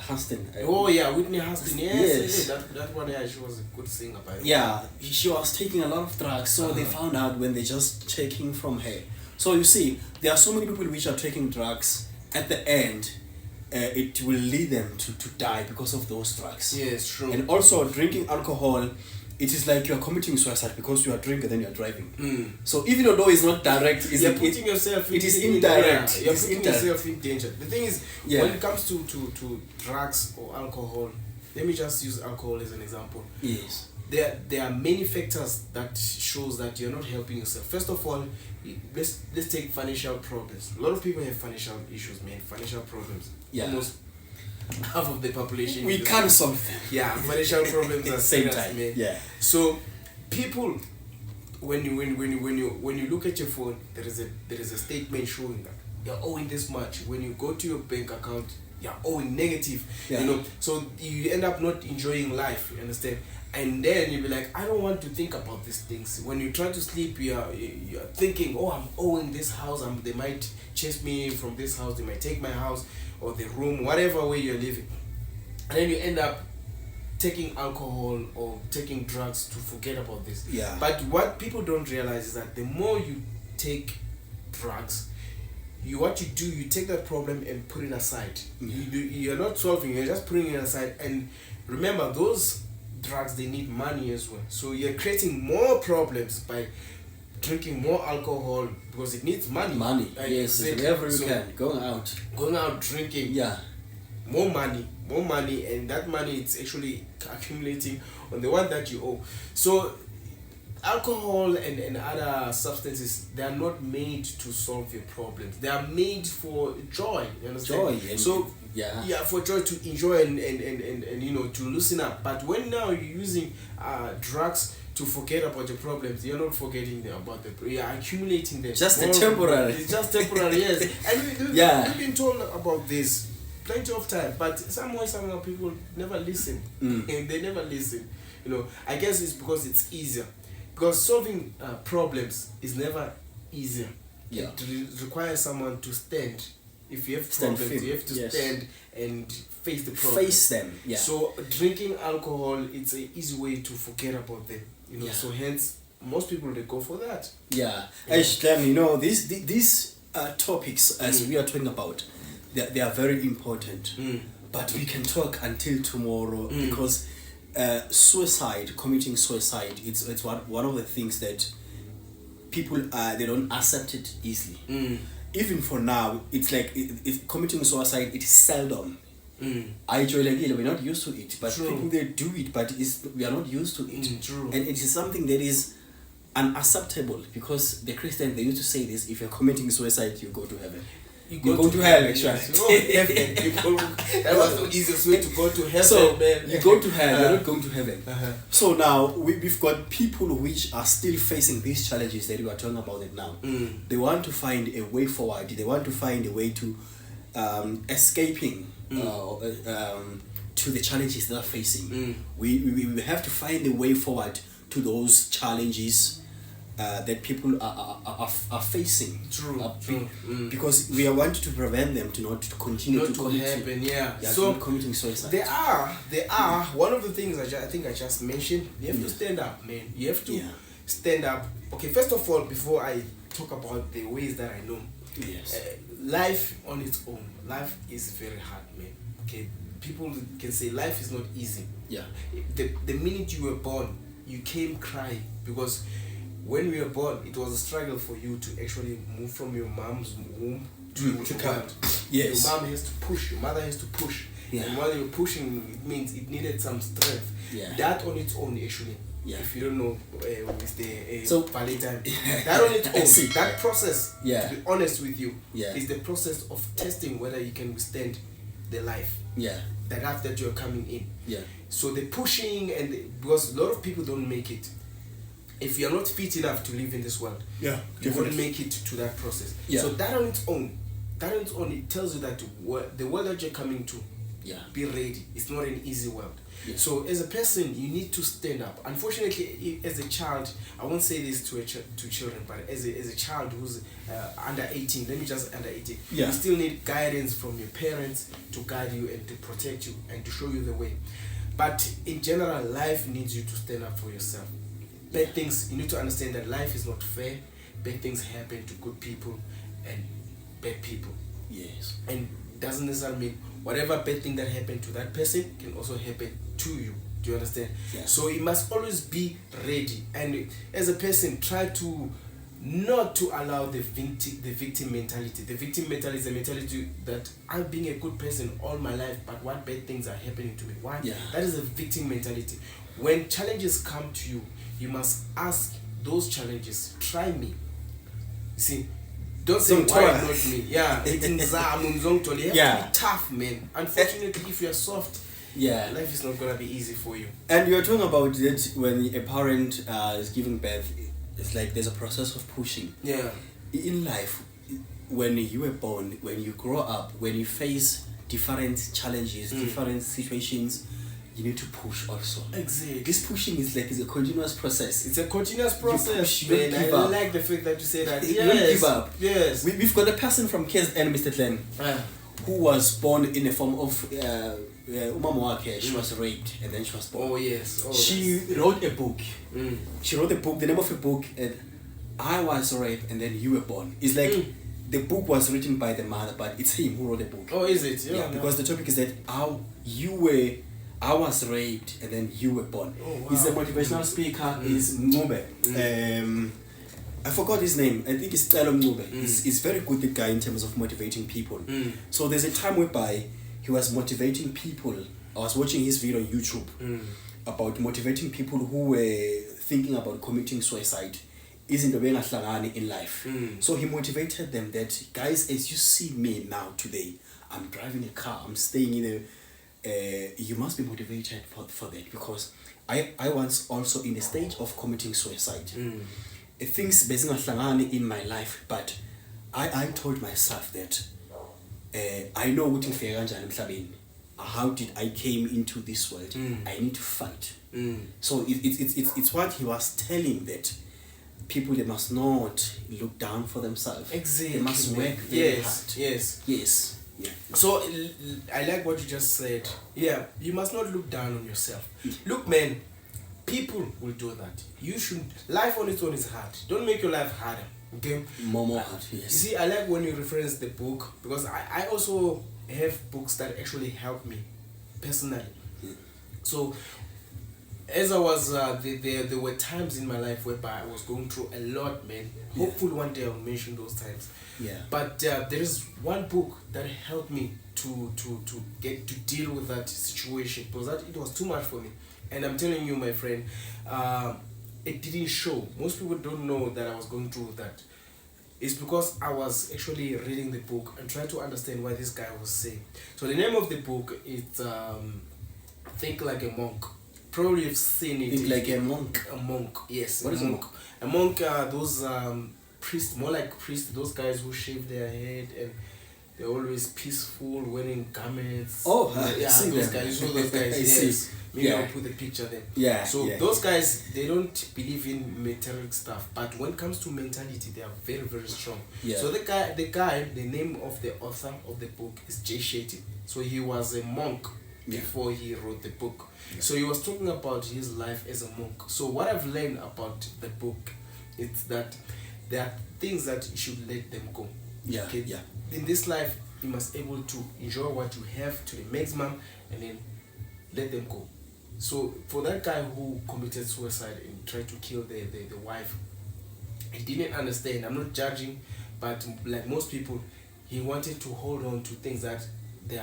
Houston. Whitney Houston. Yes. That one. Yeah, she was a good singer. By the way. Yeah, she was taking a lot of drugs, so they found out when they just taking from her. So you see, there are so many people which are taking drugs. At the end, it will lead them to die because of those drugs. Yes, true. And also drinking alcohol. It is like you are committing suicide because you are drinking and then you are driving. So even though it's not direct, you're putting yourself it is indirect. You're putting yourself in danger. The thing is, when it comes to drugs or alcohol, let me just use alcohol as an example. Yes. There are many factors that shows that you're not helping yourself. First of all, let's take financial problems. A lot of people have financial issues, man. Financial problems. Yeah. Almost half of the population. We can't solve them. Yeah, financial problems at the same time. Man. Yeah. So people, when you look at your phone, there is a statement showing that you're owing this much. When you go to your bank account, you're owing negative. Yeah. So you end up not enjoying life. You understand? And then you'll be like, I don't want to think about these things. When you try to sleep, you're thinking, oh, I'm owing this house. They might chase me from this house. They might take my house or the room, whatever way you're living. And then you end up taking alcohol or taking drugs to forget about this. Yeah. But what people don't realize is that the more you take drugs, you take that problem and put it aside. You're not solving, you're just putting it aside. And remember, those drugs, they need money as well. So you're creating more problems by drinking more alcohol because it needs money. Yes, wherever you can. Going out drinking. Yeah. More money, and that money it's actually accumulating on the one that you owe. So alcohol and other substances, they are not made to solve your problems. They are made for joy. You understand? Joy. For joy, to enjoy and to loosen up. But when now you're using drugs to forget about your problems, you're not forgetting about them. You're accumulating them. Just temporary. It's just temporary, yes. And we've been told about this plenty of time, but somehow people never listen. And they never listen. I guess it's because it's easier. Because solving problems is never easier. Yeah. It requires someone to stand. If you have problems, you have to stand and face the problem. Face them. Yeah. So drinking alcohol, it's an easy way to forget about them. So hence most people, they go for that. Yeah. Clem, these topics as we are talking about, they are very important. But we can talk until tomorrow because committing suicide, it's one of the things that people they don't accept it easily. Even for now, it's like committing suicide, it is seldom. We're not used to it, but people, they do it, but we are not used to it. True. And it is something that is unacceptable, because the Christians, they used to say this: if you're committing suicide, you go to heaven. You go to hell, actually. That was the easiest way to go to heaven. So man. You go to hell, you're not going to heaven. So now we've got people which are still facing these challenges that we are talking about it now. They want to find a way forward. They want to find a way to escaping to the challenges they're facing. We have to find a way forward to those challenges that people are facing. True. Because we are wanting to prevent them to not continue to commit. Happen, yeah. So committing suicide. They are one of the things I think I just mentioned. You have to stand up, man. You have to stand up. Okay, first of all, before I talk about the ways that I know. Yes. Life on its own, life is very hard, man. Okay, people can say life is not easy. Yeah. The minute you were born, you came crying because when we were born, it was a struggle for you to actually move from your mom's womb to the world. Yes. Your mom has to push, your mother has to push. Yeah. And while you're pushing, it means it needed some strength. Yeah. That on its own, actually, yeah. if you don't know, is the so, valid time. That on its own, see. that process, yeah. to be honest with you, yeah. is the process of testing whether you can withstand the life. Yeah. The life that you're coming in. Yeah. So the pushing because a lot of people don't make it. If you're not fit enough to live in this world, yeah, you wouldn't make it to that process. Yeah. So that on its own, it tells you that the world that you're coming to, yeah, be ready. It's not an easy world. Yeah. So as a person, you need to stand up. Unfortunately, as a child, I won't say this to children, but as a child who's under 18, let me just under 18, yeah. you still need guidance from your parents to guide you and to protect you and to show you the way. But in general, life needs you to stand up for yourself. Bad things, you need to understand that life is not fair. Bad things happen to good people and bad people. Yes. And doesn't necessarily mean whatever bad thing that happened to that person can also happen to you. Do you understand? Yeah. So you must always be ready. And as a person, try to not to allow the victim mentality. The victim mentality is a mentality that I'm being a good person all my life, but what bad things are happening to me? Why? Yeah. That is a victim mentality. When challenges come to you, you must ask those challenges, try me. You see, don't say why not me. Yeah, you have to be tough, man. Unfortunately, if you're soft, yeah, life is not gonna be easy for you. And you're talking about that when a parent is giving birth, it's like there's a process of pushing. Yeah. In life, when you were born, when you grow up, when you face different challenges, different situations, you need to push also. Exactly. This pushing is a continuous process. It's a continuous process. You push, you don't give up. like the fact that you say that. You don't give up. Yes. We've got a person from KZN, Mr. Glenn, who was born in a form of umama she was raped and then she was born. Oh yes. Oh, she wrote a book. She wrote a book. The name of the book, I was raped and then you were born. It's like the book was written by the mother, but it's him who wrote the book. Oh, is it? Yeah, because the topic is that I was raped and then you were born. Oh, wow. He's a motivational speaker. Is Ngube. I forgot his name. I think it's Telo Ngube. He's very good, the guy, in terms of motivating people. So there's a time whereby he was motivating people. I was watching his video on YouTube about motivating people who were thinking about committing suicide. Isn't the way in life. So he motivated them that, guys, as you see me now today, I'm driving a car, I'm staying in a you must be motivated for that, because I was also in a stage of committing suicide. Things in my life, but I told myself that I know what how did I came into this world. I need to fight. So it's what he was telling, that people, they must not look down for themselves. Exactly. They must work very hard. Yes. Yeah. So I like what you just said. Yeah, you must not look down on yourself. Look, man, people will do that. You should. Life on its own is hard. Don't make your life harder. Okay. More hard. Yes. You see, I like when you reference the book, because I also have books that actually help me personally. So as I was there were times in my life whereby I was going through a lot, man. Hopefully one day I'll mention those times. Yeah. But there is one book that helped me to get to deal with that situation, because it was too much for me. And I'm telling you, my friend, it didn't show. Most people don't know that I was going through that. It's because I was actually reading the book and trying to understand what this guy was saying. So the name of the book is Think Like a Monk. Probably you've seen it. Think Like a Monk. A monk, yes. What is a monk? A monk are those priests, more like priests, those guys who shave their head and they're always peaceful, wearing garments. Oh, yeah, those guys. You know those guys. Yes. Maybe I'll put the picture there. Yeah. So those guys, they don't believe in material stuff, but when it comes to mentality, they are very, very strong. Yeah. So the name of the author of the book is Jay Shetty. So he was a monk before he wrote the book. Yeah. So he was talking about his life as a monk. So what I've learned about the book is that there are things that you should let them go. Yeah. Okay? Yeah. In this life, you must able to enjoy what you have to the maximum and then let them go. So for that guy who committed suicide and tried to kill the wife, he didn't understand. I'm not judging, but like most people, he wanted to hold on to things that they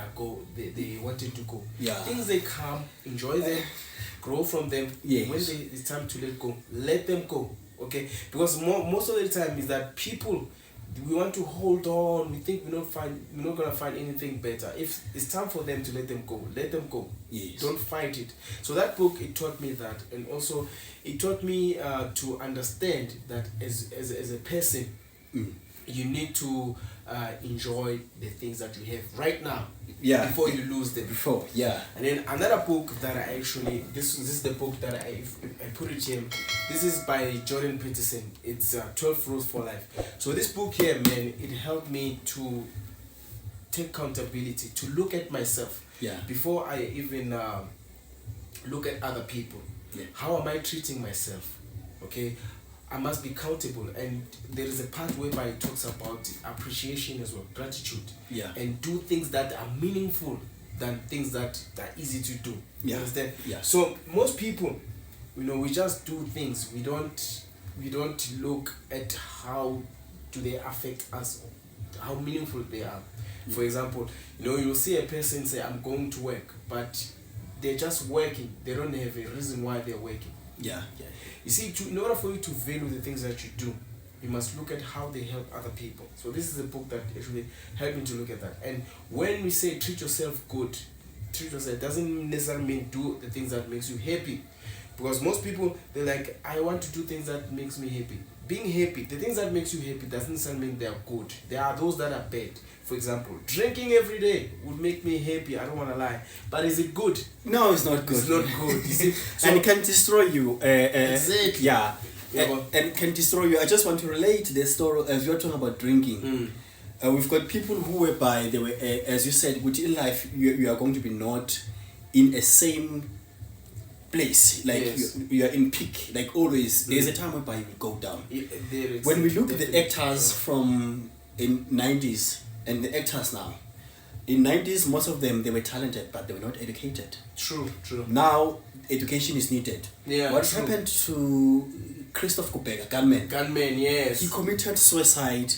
wanted to go. Yeah. Things they come, enjoy them, grow from them. Yes. When it's time to let them go. Okay? Because most of the time is that people, we want to hold on. We think we're not gonna find anything better. If it's time for them to let them go, let them go. Yes. Don't fight it. So that book, it taught me that, and also it taught me to understand that as a person, you need to enjoy the things that you have right now. Yeah. Before you lose them. Before. Yeah. And then another book that I actually, this is the book that I put it here. This is by Jordan Peterson. It's 12 Rules for Life. So this book here, man, it helped me to take accountability, to look at myself. Yeah. Before I even look at other people. Yeah. How am I treating myself? Okay. I must be accountable, and there is a part whereby it talks about appreciation as well, gratitude, and do things that are meaningful than things that are easy to do. You understand? Yeah. So most people, we just do things. We don't look at how do they affect us, how meaningful they are. For example, you'll see a person say, "I'm going to work," but they're just working. They don't have a reason why they're working. Yeah. You see, in order for you to value the things that you do, you must look at how they help other people. So this is a book that actually helped me to look at that. And when we say treat yourself good, treat yourself, doesn't necessarily mean do the things that makes you happy. Because most people, they're like, I want to do things that makes me happy. Being happy, the things that makes you happy doesn't necessarily mean they're good. There are those that are bad. For example, drinking every day would make me happy. I don't want to lie. But is it good? No, it's not good. It's not good. You see? So, and it can destroy you. Exactly. Yeah. And can destroy you. I just want to relate the story as you're talking about drinking. We've got people who whereby they were, as you said, within life, you are going to be not in a same place. Like you are in peak. Like always, there's a time whereby you will go down. When we look at the actors from in 90s and the actors now, in 90s, most of them, they were talented, but they were not educated. True. Now, education is needed. Yeah, what happened to Christoph Kubeka, gunman? Gunman, yes. He committed suicide,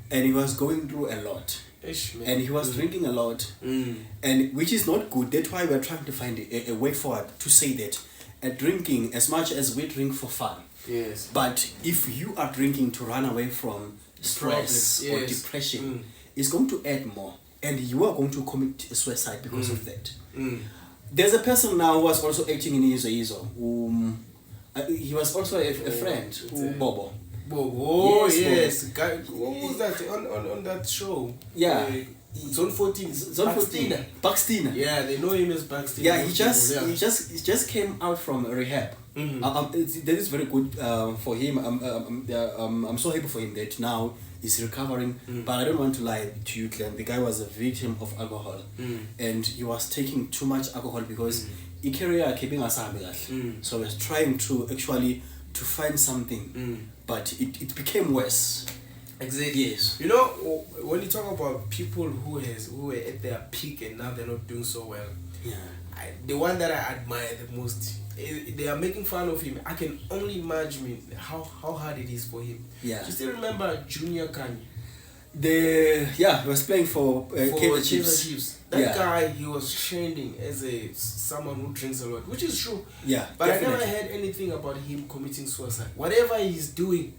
and he was going through a lot. And he was drinking a lot, and which is not good. That's why we're trying to find a way forward to say that drinking, as much as we drink for fun, yes, but if you are drinking to run away from stress or depression, it's going to add more, and you are going to commit suicide because of that. There's a person now who was also acting in Izo. He was also a friend, Bobo. Oh yes. Guy, what was that on that show? Yeah. Zone 14. Buxton. Yeah, they know him as Buxton. Yeah, he just came out from rehab. That is very good for him. I'm so happy for him that now he's recovering. But I don't want to lie to you, Glenn. The guy was a victim of alcohol, and he was taking too much alcohol because he carried keeping us so he was trying to actually to find something, but it became worse. Exactly. Yes. When you talk about people who were at their peak and now they're not doing so well, the one that I admire the most, they are making fun of him. I can only imagine how hard it is for him. Yeah. You still remember Junior Kanye? He was playing for Kaizer Chiefs. That guy, he was trending as someone who drinks a lot, which is true. Yeah. But definitely. I never heard anything about him committing suicide. Whatever he's doing,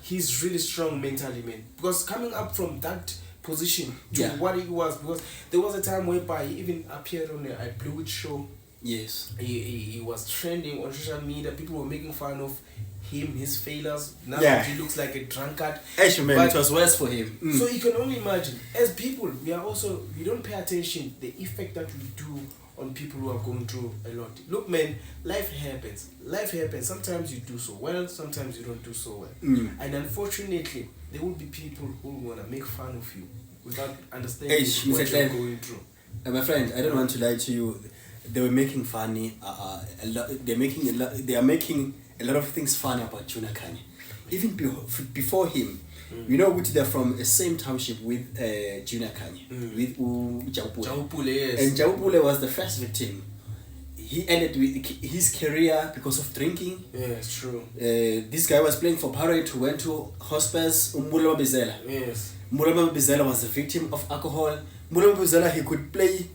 he's really strong mentally, man. Because coming up from that position to what he was, because there was a time whereby he even appeared on a Blue Witch show. Yes. He was trending on social media. People were making fun of him, his failures. Now that he looks like a drunkard. Actually, man, it was worse for him. So you can only imagine. As people, we don't pay attention the effect that we do on people who are going through a lot. Look, man, life happens. Sometimes you do so well, sometimes you don't do so well. And unfortunately, there will be people who want to make fun of you without understanding what you're going through. My friend, I don't want to lie to you. They were making funny. They are making a lot of things funny about Junior Kanye. even before him, you know, which they're from the same township with Junior Kanye, with Jaupule. Yes. And Jaupule was the first victim. He ended with his career because of drinking. Yeah, it's true. This guy was playing for Parade who went to hospice. Mbulama Bizela. Yes. Mbulama Bizela was a victim of alcohol. Mbulama Bizela, he could play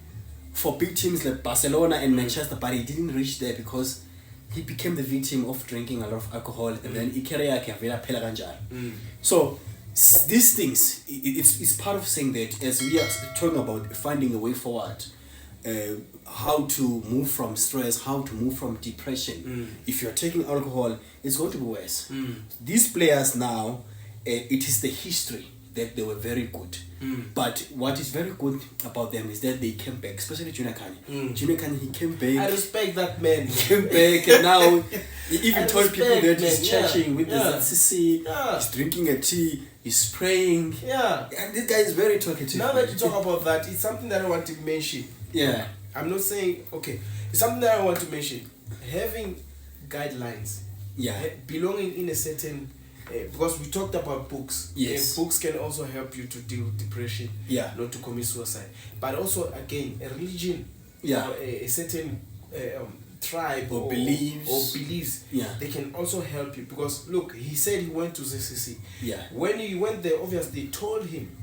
for big teams like Barcelona and Manchester, but he didn't reach there because he became the victim of drinking a lot of alcohol, and then his career can be phela kanjalo. So these things, it's part of saying that as we are talking about finding a way forward, how to move from stress, how to move from depression. If you're taking alcohol, it's going to be worse. These players now, it is the history that they were very good. But what is very good about them is that they came back, especially Junior Kanye. Junior Kanye, he came back. I respect that man. He came back, and now he even told people that he's man. chatting with the ZCC, Yeah. he's drinking a tea, he's praying. Yeah. And this guy is very talkative. Now that you talk about that, it's something that I want to mention. Yeah. I'm not saying, okay, it's something that I want to mention. Having guidelines. Yeah. Belonging in a certain, because we talked about books. Yes. Books can also help you to deal with depression. Yeah. Not to commit suicide. But also, again, a religion. Yeah. Or a certain tribe Or beliefs. Yeah. They can also help you. Because, look, he said he went to ZCC. Yeah. When he went there, obviously, they told him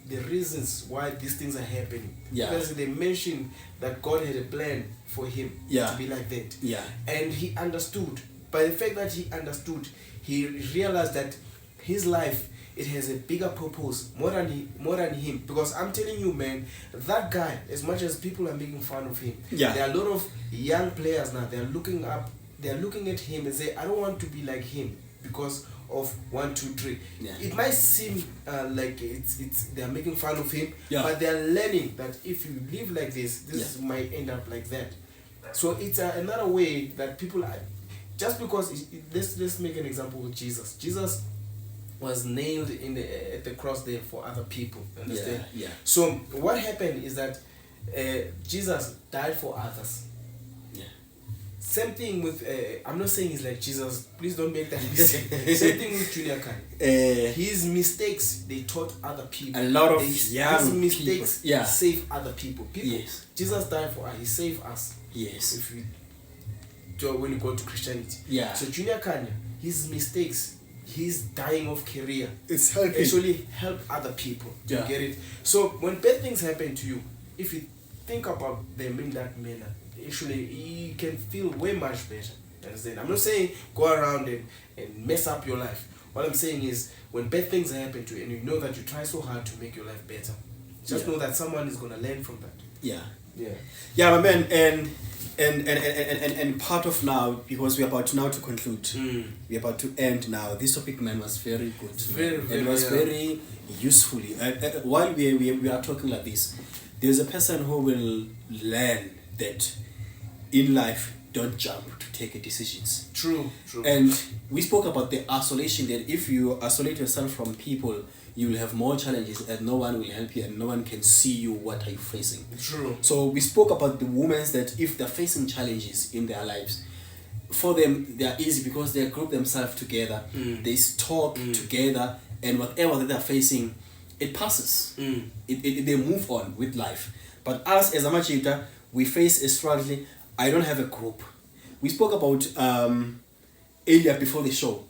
the reasons why these things are happening. Yeah. Because they mentioned that God had a plan for him to be like that. Yeah. And he understood. By the fact that he understood, he realized that his life, it has a bigger purpose more than him. Because I'm telling you, man, that guy, as much as people are making fun of him, Yeah. there are a lot of young players now. They're looking at him and say, I don't want to be like him because of 1, 2, 3. Yeah. It might seem like it's they're making fun of him, Yeah. but they're learning that if you live like this might end up like that. So it's another way that people are, just because let's make an example with Jesus. Jesus was nailed at the cross there for other people. Understand? Yeah. So what happened is that Jesus died for others. Yeah. Same thing with, I'm not saying he's like Jesus, please don't make that mistake. Same thing with Junior Kanye. His mistakes, they taught other people. A lot of young his mistakes people. Yeah. save other people. Yes. Jesus died for us, he saved us. Yes. If you when you go to Christianity. Yeah. So Junior Kanye, his mistakes, his dying of career, It's helping. actually help other people. Do Yeah. you get it? So when bad things happen to you, if you think about them in that manner, actually you can feel way much better. Understand? I'm not saying go around and mess up your life. What I'm saying is when bad things happen to you and you know that you try so hard to make your life better, just know that someone is gonna learn from that. Yeah. Yeah. Yeah, my man, and part of now, because we're about now to conclude, we're about to end now. This topic, man, was very good. It was very useful. While we are talking like this, there's a person who will learn that in life, don't jump to take decisions. True. And we spoke about the isolation, that if you isolate yourself from people, you will have more challenges and no one will help you and no one can see you what are you facing. True. So we spoke about the women that if they're facing challenges in their lives, for them they are easy because they group themselves together, they talk together, and whatever that they're facing, it passes. They move on with life. But us as a machita, we face a struggle. I don't have a group. We spoke about earlier before the show,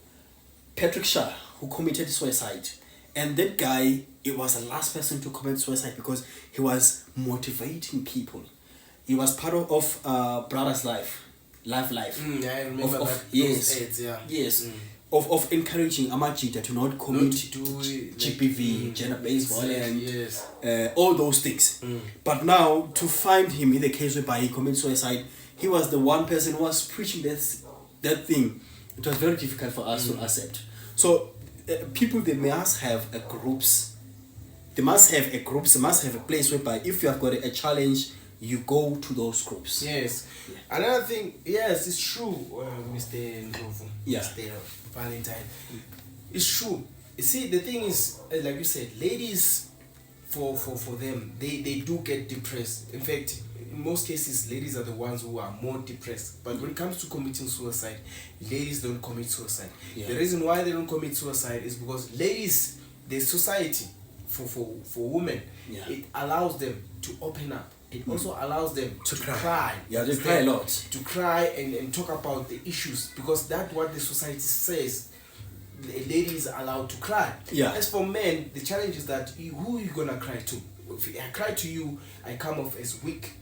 Patrick Shah, who committed suicide. And that guy, it was the last person to commit suicide because he was motivating people. He was part of Brother's Life. I remember that. Yes. AIDS, yeah. Yes. Of encouraging Amachita to not commit GBV, gender-based violence, yes. All those things. But now, to find him in the case whereby he committed suicide, he was the one person who was preaching that thing. It was very difficult for us to accept. So, people, they must have a groups. They must have a place whereby if you have got a challenge, you go to those groups. Yes. Yeah. Another thing, yes, it's true, Mr. Ndlovu, Yeah. Mr. Valentine. It's true. You see, the thing is, like you said, ladies for them, they do get depressed. In fact, in most cases, ladies are the ones who are more depressed. But when it comes to committing suicide, ladies don't commit suicide. Yeah. The reason why they don't commit suicide is because ladies, the society for women, it allows them to open up. It also allows them to cry. Yeah, they cry a lot. To cry and talk about the issues, because that's what the society says. The lady is allowed to cry. Yeah. As for men, the challenge is that who are you gonna cry to? If I cry to you, I come off as weak.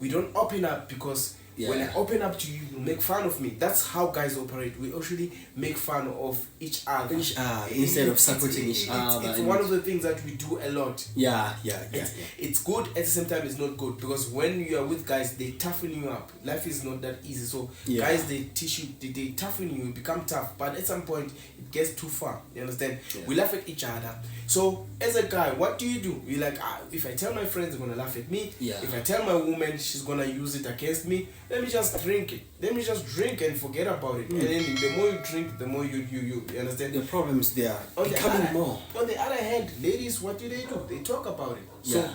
We don't open up because when I open up to you, you make fun of me. That's how guys operate. We actually make fun of each other. Instead of supporting each other. It's one of the things that we do a lot. It's good, at the same time it's not good, because when you are with guys, they toughen you up. Life is not that easy. So guys, they teach you, they toughen you, become tough. But at some point, it gets too far. You understand? We laugh at each other. So as a guy, what do? You're like, if I tell my friends, they're gonna laugh at me. If I tell my woman, she's gonna use it against me. Let me just drink it. Let me just drink and forget about it. And then the more you drink, the more you understand? The problems there are becoming more. On the other hand, ladies, what do? They talk about it. So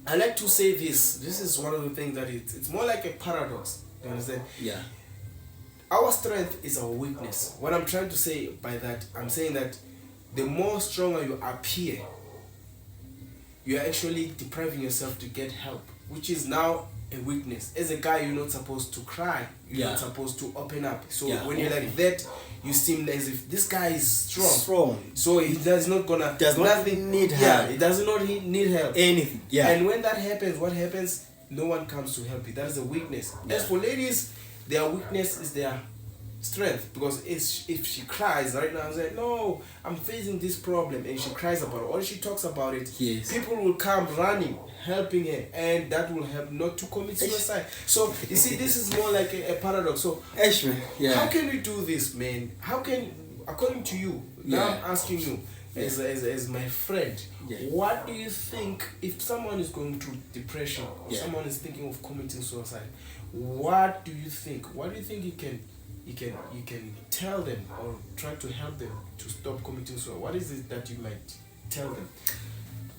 I like to say this. This is one of the things that it's more like a paradox. You understand? Yeah. Our strength is our weakness. What I'm trying to say by that, I'm saying that the more stronger you appear, you are actually depriving yourself to get help, which is now a weakness. As a guy, you're not supposed to cry. You're not supposed to open up. So when you're like that, you seem as if this guy is strong. So he does not need help. He does not need help. Anything. Yeah. And when that happens, what happens? No one comes to help you. That is a weakness. As for ladies, their weakness is their strength, because if she cries right now and say, no, I'm facing this problem, and she cries about it or she talks about it, people will come running, helping her, and that will help not to commit suicide. So you see, this is more like a paradox. So how can we do this, man? How can, according to you, now I'm asking you as my friend, what do you think if someone is going through depression or someone is thinking of committing suicide? What do you think you can tell them or try to help them to stop committing suicide? What is it that you might tell them?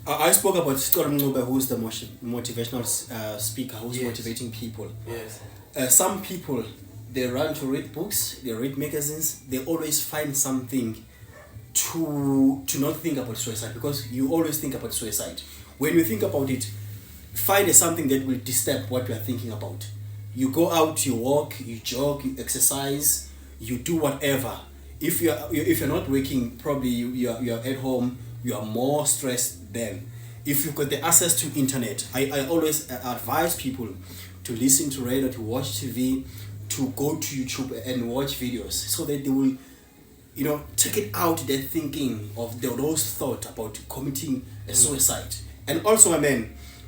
I spoke about Storm Ngube, who's the motivational speaker, who's motivating people. Yes. Some people, they run to read books, they read magazines, they always find something to not think about suicide, because you always think about suicide. When you think about it, find something that will disturb what you are thinking about. You go out, you walk, you jog, you exercise, you do whatever. If you're not working, probably you're at home, you are more stressed than. If you've got the access to internet, I always advise people to listen to radio, to watch TV, to go to YouTube and watch videos, so that they will, take it out their thinking of those thoughts about committing a suicide. And also,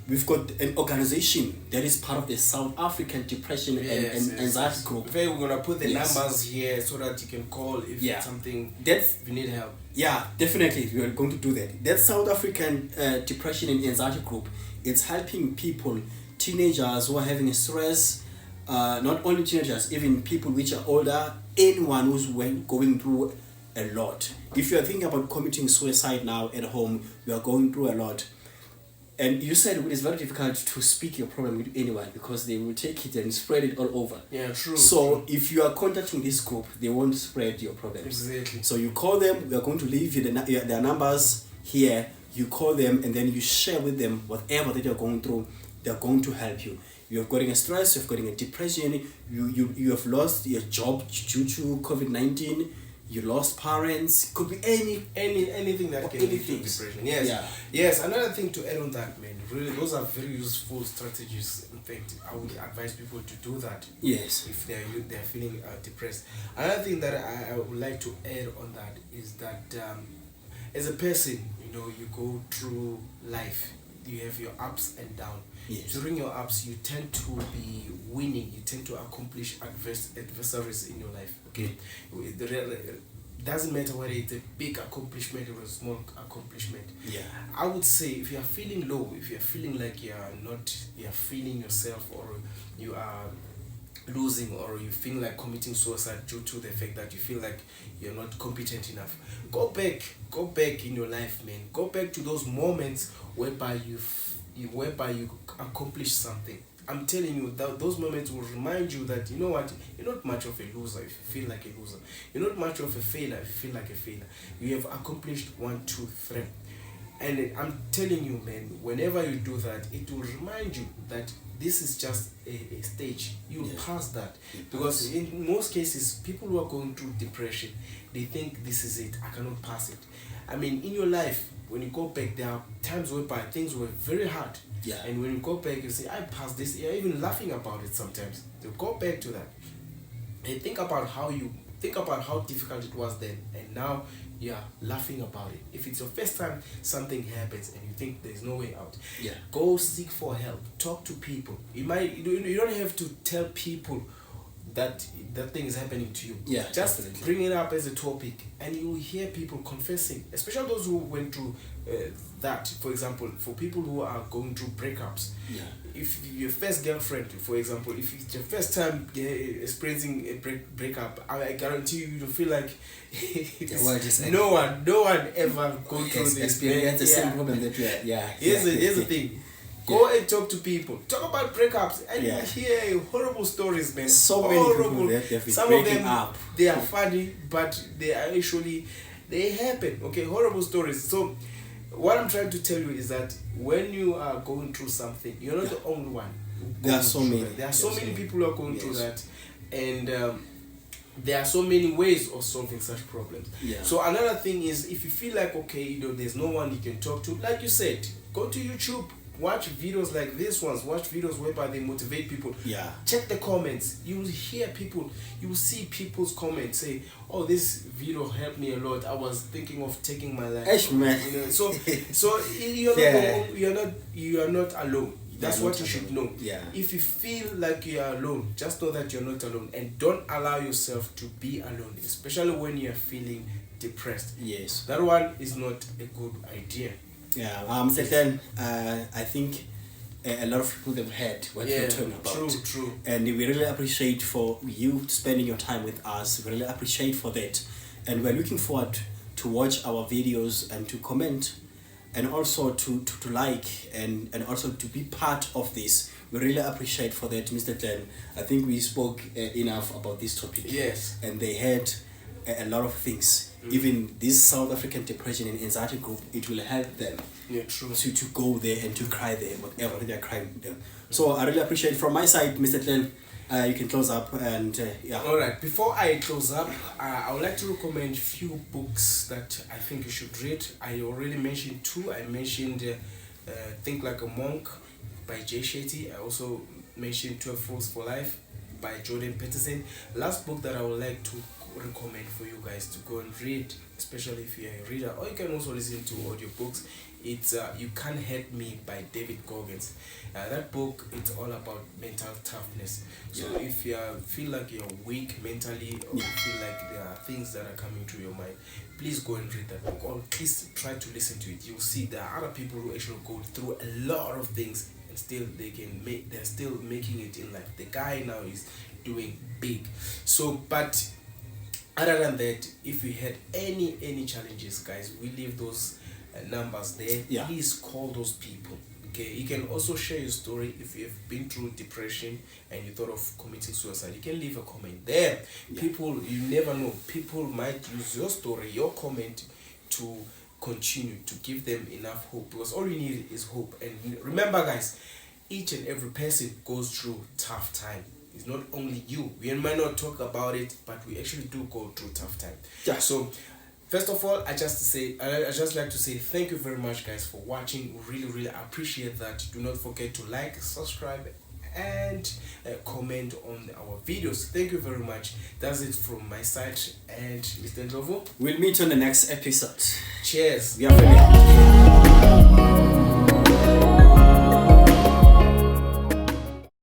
we've got an organization that is part of the South African Depression and Anxiety Group. We're going to put the numbers here so that you can call if it's something if you need help. Yeah, definitely. We are going to do that. That South African Depression and Anxiety Group, it's helping people, teenagers who are having stress, not only teenagers, even people which are older, anyone who's going through a lot. If you are thinking about committing suicide now at home, you are going through a lot. And you said it's very difficult to speak your problem with anyone, because they will take it and spread it all over. Yeah, true. So if you are contacting this group, they won't spread your problems. Exactly. So you call them, we are going to leave you their numbers here. You call them and then you share with them whatever that you're going through. They're going to help you. You're getting a stress, you're getting a depression, you have lost your job due to COVID-19. You lost parents. Could be anything that can lead to depression. Yes. Another thing to add on that, man. Really, those are very useful strategies. In fact, I would advise people to do that. Yes. If they're feeling depressed. Another thing that I would like to add on that is that as a person, you go through life. You have your ups and downs. Yes. During your ups, you tend to be winning. You tend to accomplish adversaries in your life. Okay, it doesn't matter whether it's a big accomplishment or a small accomplishment. Yeah. I would say if you are feeling low, if you are feeling like you're feeling yourself, or you are losing, or you feel like committing suicide due to the fact that you feel like you're not competent enough, go back in your life, man. Go back to those moments whereby you accomplish something. I'm telling you that those moments will remind you that, you know what, you're not much of a loser if you feel like a loser. You're not much of a failure if you feel like a failure. You have accomplished 1, 2, 3. And I'm telling you, man, whenever you do that, it will remind you that this is just a stage. You'll pass that. Because in most cases, people who are going through depression, they think this is it, I cannot pass it. I mean, in your life, when you go back, there are times whereby things were very hard. Yeah. And when you go back, you say, I passed this. You're even laughing about it sometimes. You go back to that. And think about how difficult it was then. And now you're laughing about it. If it's your first time something happens and you think there's no way out, go seek for help. Talk to people. You don't have to tell people that thing is happening to you. Just definitely bring it up as a topic, and you will hear people confessing, especially those who went through that. For example, for people who are going through breakups, if your first girlfriend, for example, if it's your first time experiencing a breakup, I guarantee you feel like no one ever go through this experience the same problem that here's the thing. Go and talk to people. Talk about breakups, and you hear horrible stories, man. So horrible. Many people some of them up. They are funny, but they happen. Okay, horrible stories. So what I'm trying to tell you is that when you are going through something, you're not the only one. There are so many. There are so many people who are going through that, and there are so many ways of solving such problems. So another thing is, if you feel like, okay, there's no one you can talk to, like you said, go to YouTube. Watch videos like this ones. Watch videos whereby they motivate people. Check the comments. You will hear people. You will see people's comments say, "Oh, this video helped me a lot. I was thinking of taking my life." So you are not alone. That's what you should know. If you feel like you are alone, just know that you're not alone, and don't allow yourself to be alone, especially when you are feeling depressed. That one is not a good idea. Second, I think a lot of people have heard what you're talking about. True. And we really appreciate for you spending your time with us. We really appreciate for that. And we're looking forward to watch our videos and to comment, and also to like and also to be part of this. We really appreciate for that, Mr. Glenn. I think we spoke enough about this topic. And they had a lot of things. Even this South African depression and anxiety group, it will help them to go there and to cry there, whatever they are crying there. So I really appreciate from my side, Mr. Glenn. You can close up and Alright, before I close up, I would like to recommend a few books that I think you should read. I already mentioned 2. I mentioned Think Like a Monk by Jay Shetty. I also mentioned 12 Rules for Life by Jordan Peterson. Last book that I would like to recommend for you guys to go and read, especially if you're a reader, or you can also listen to audiobooks. It's You Can't Hurt Me by David Goggins. That book, it's all about mental toughness. So if you feel like you're weak mentally, or you feel like there are things that are coming to your mind, please go and read that book, or please try to listen to it. You'll see there are other people who actually go through a lot of things, and still they're still making it in life. The guy now is doing big. So, but other than that, if you had any challenges, guys, we leave those numbers there. Please call those people. Okay, you can also share your story. If you have been through depression and you thought of committing suicide, you can leave a comment there. People, you never know, people might use your story, your comment, to continue to give them enough hope, because all you need is hope. And remember, guys, each and every person goes through tough time. It's not only you. We might not talk about it, but we actually do go through tough time. So first of all, I just like to say thank you very much, guys, for watching. Really appreciate that. Do not forget to like, subscribe, and comment on our videos. Thank you very much. That's it from my side, and Mr. Ndlovu, we'll meet on the next episode. Cheers. We are family.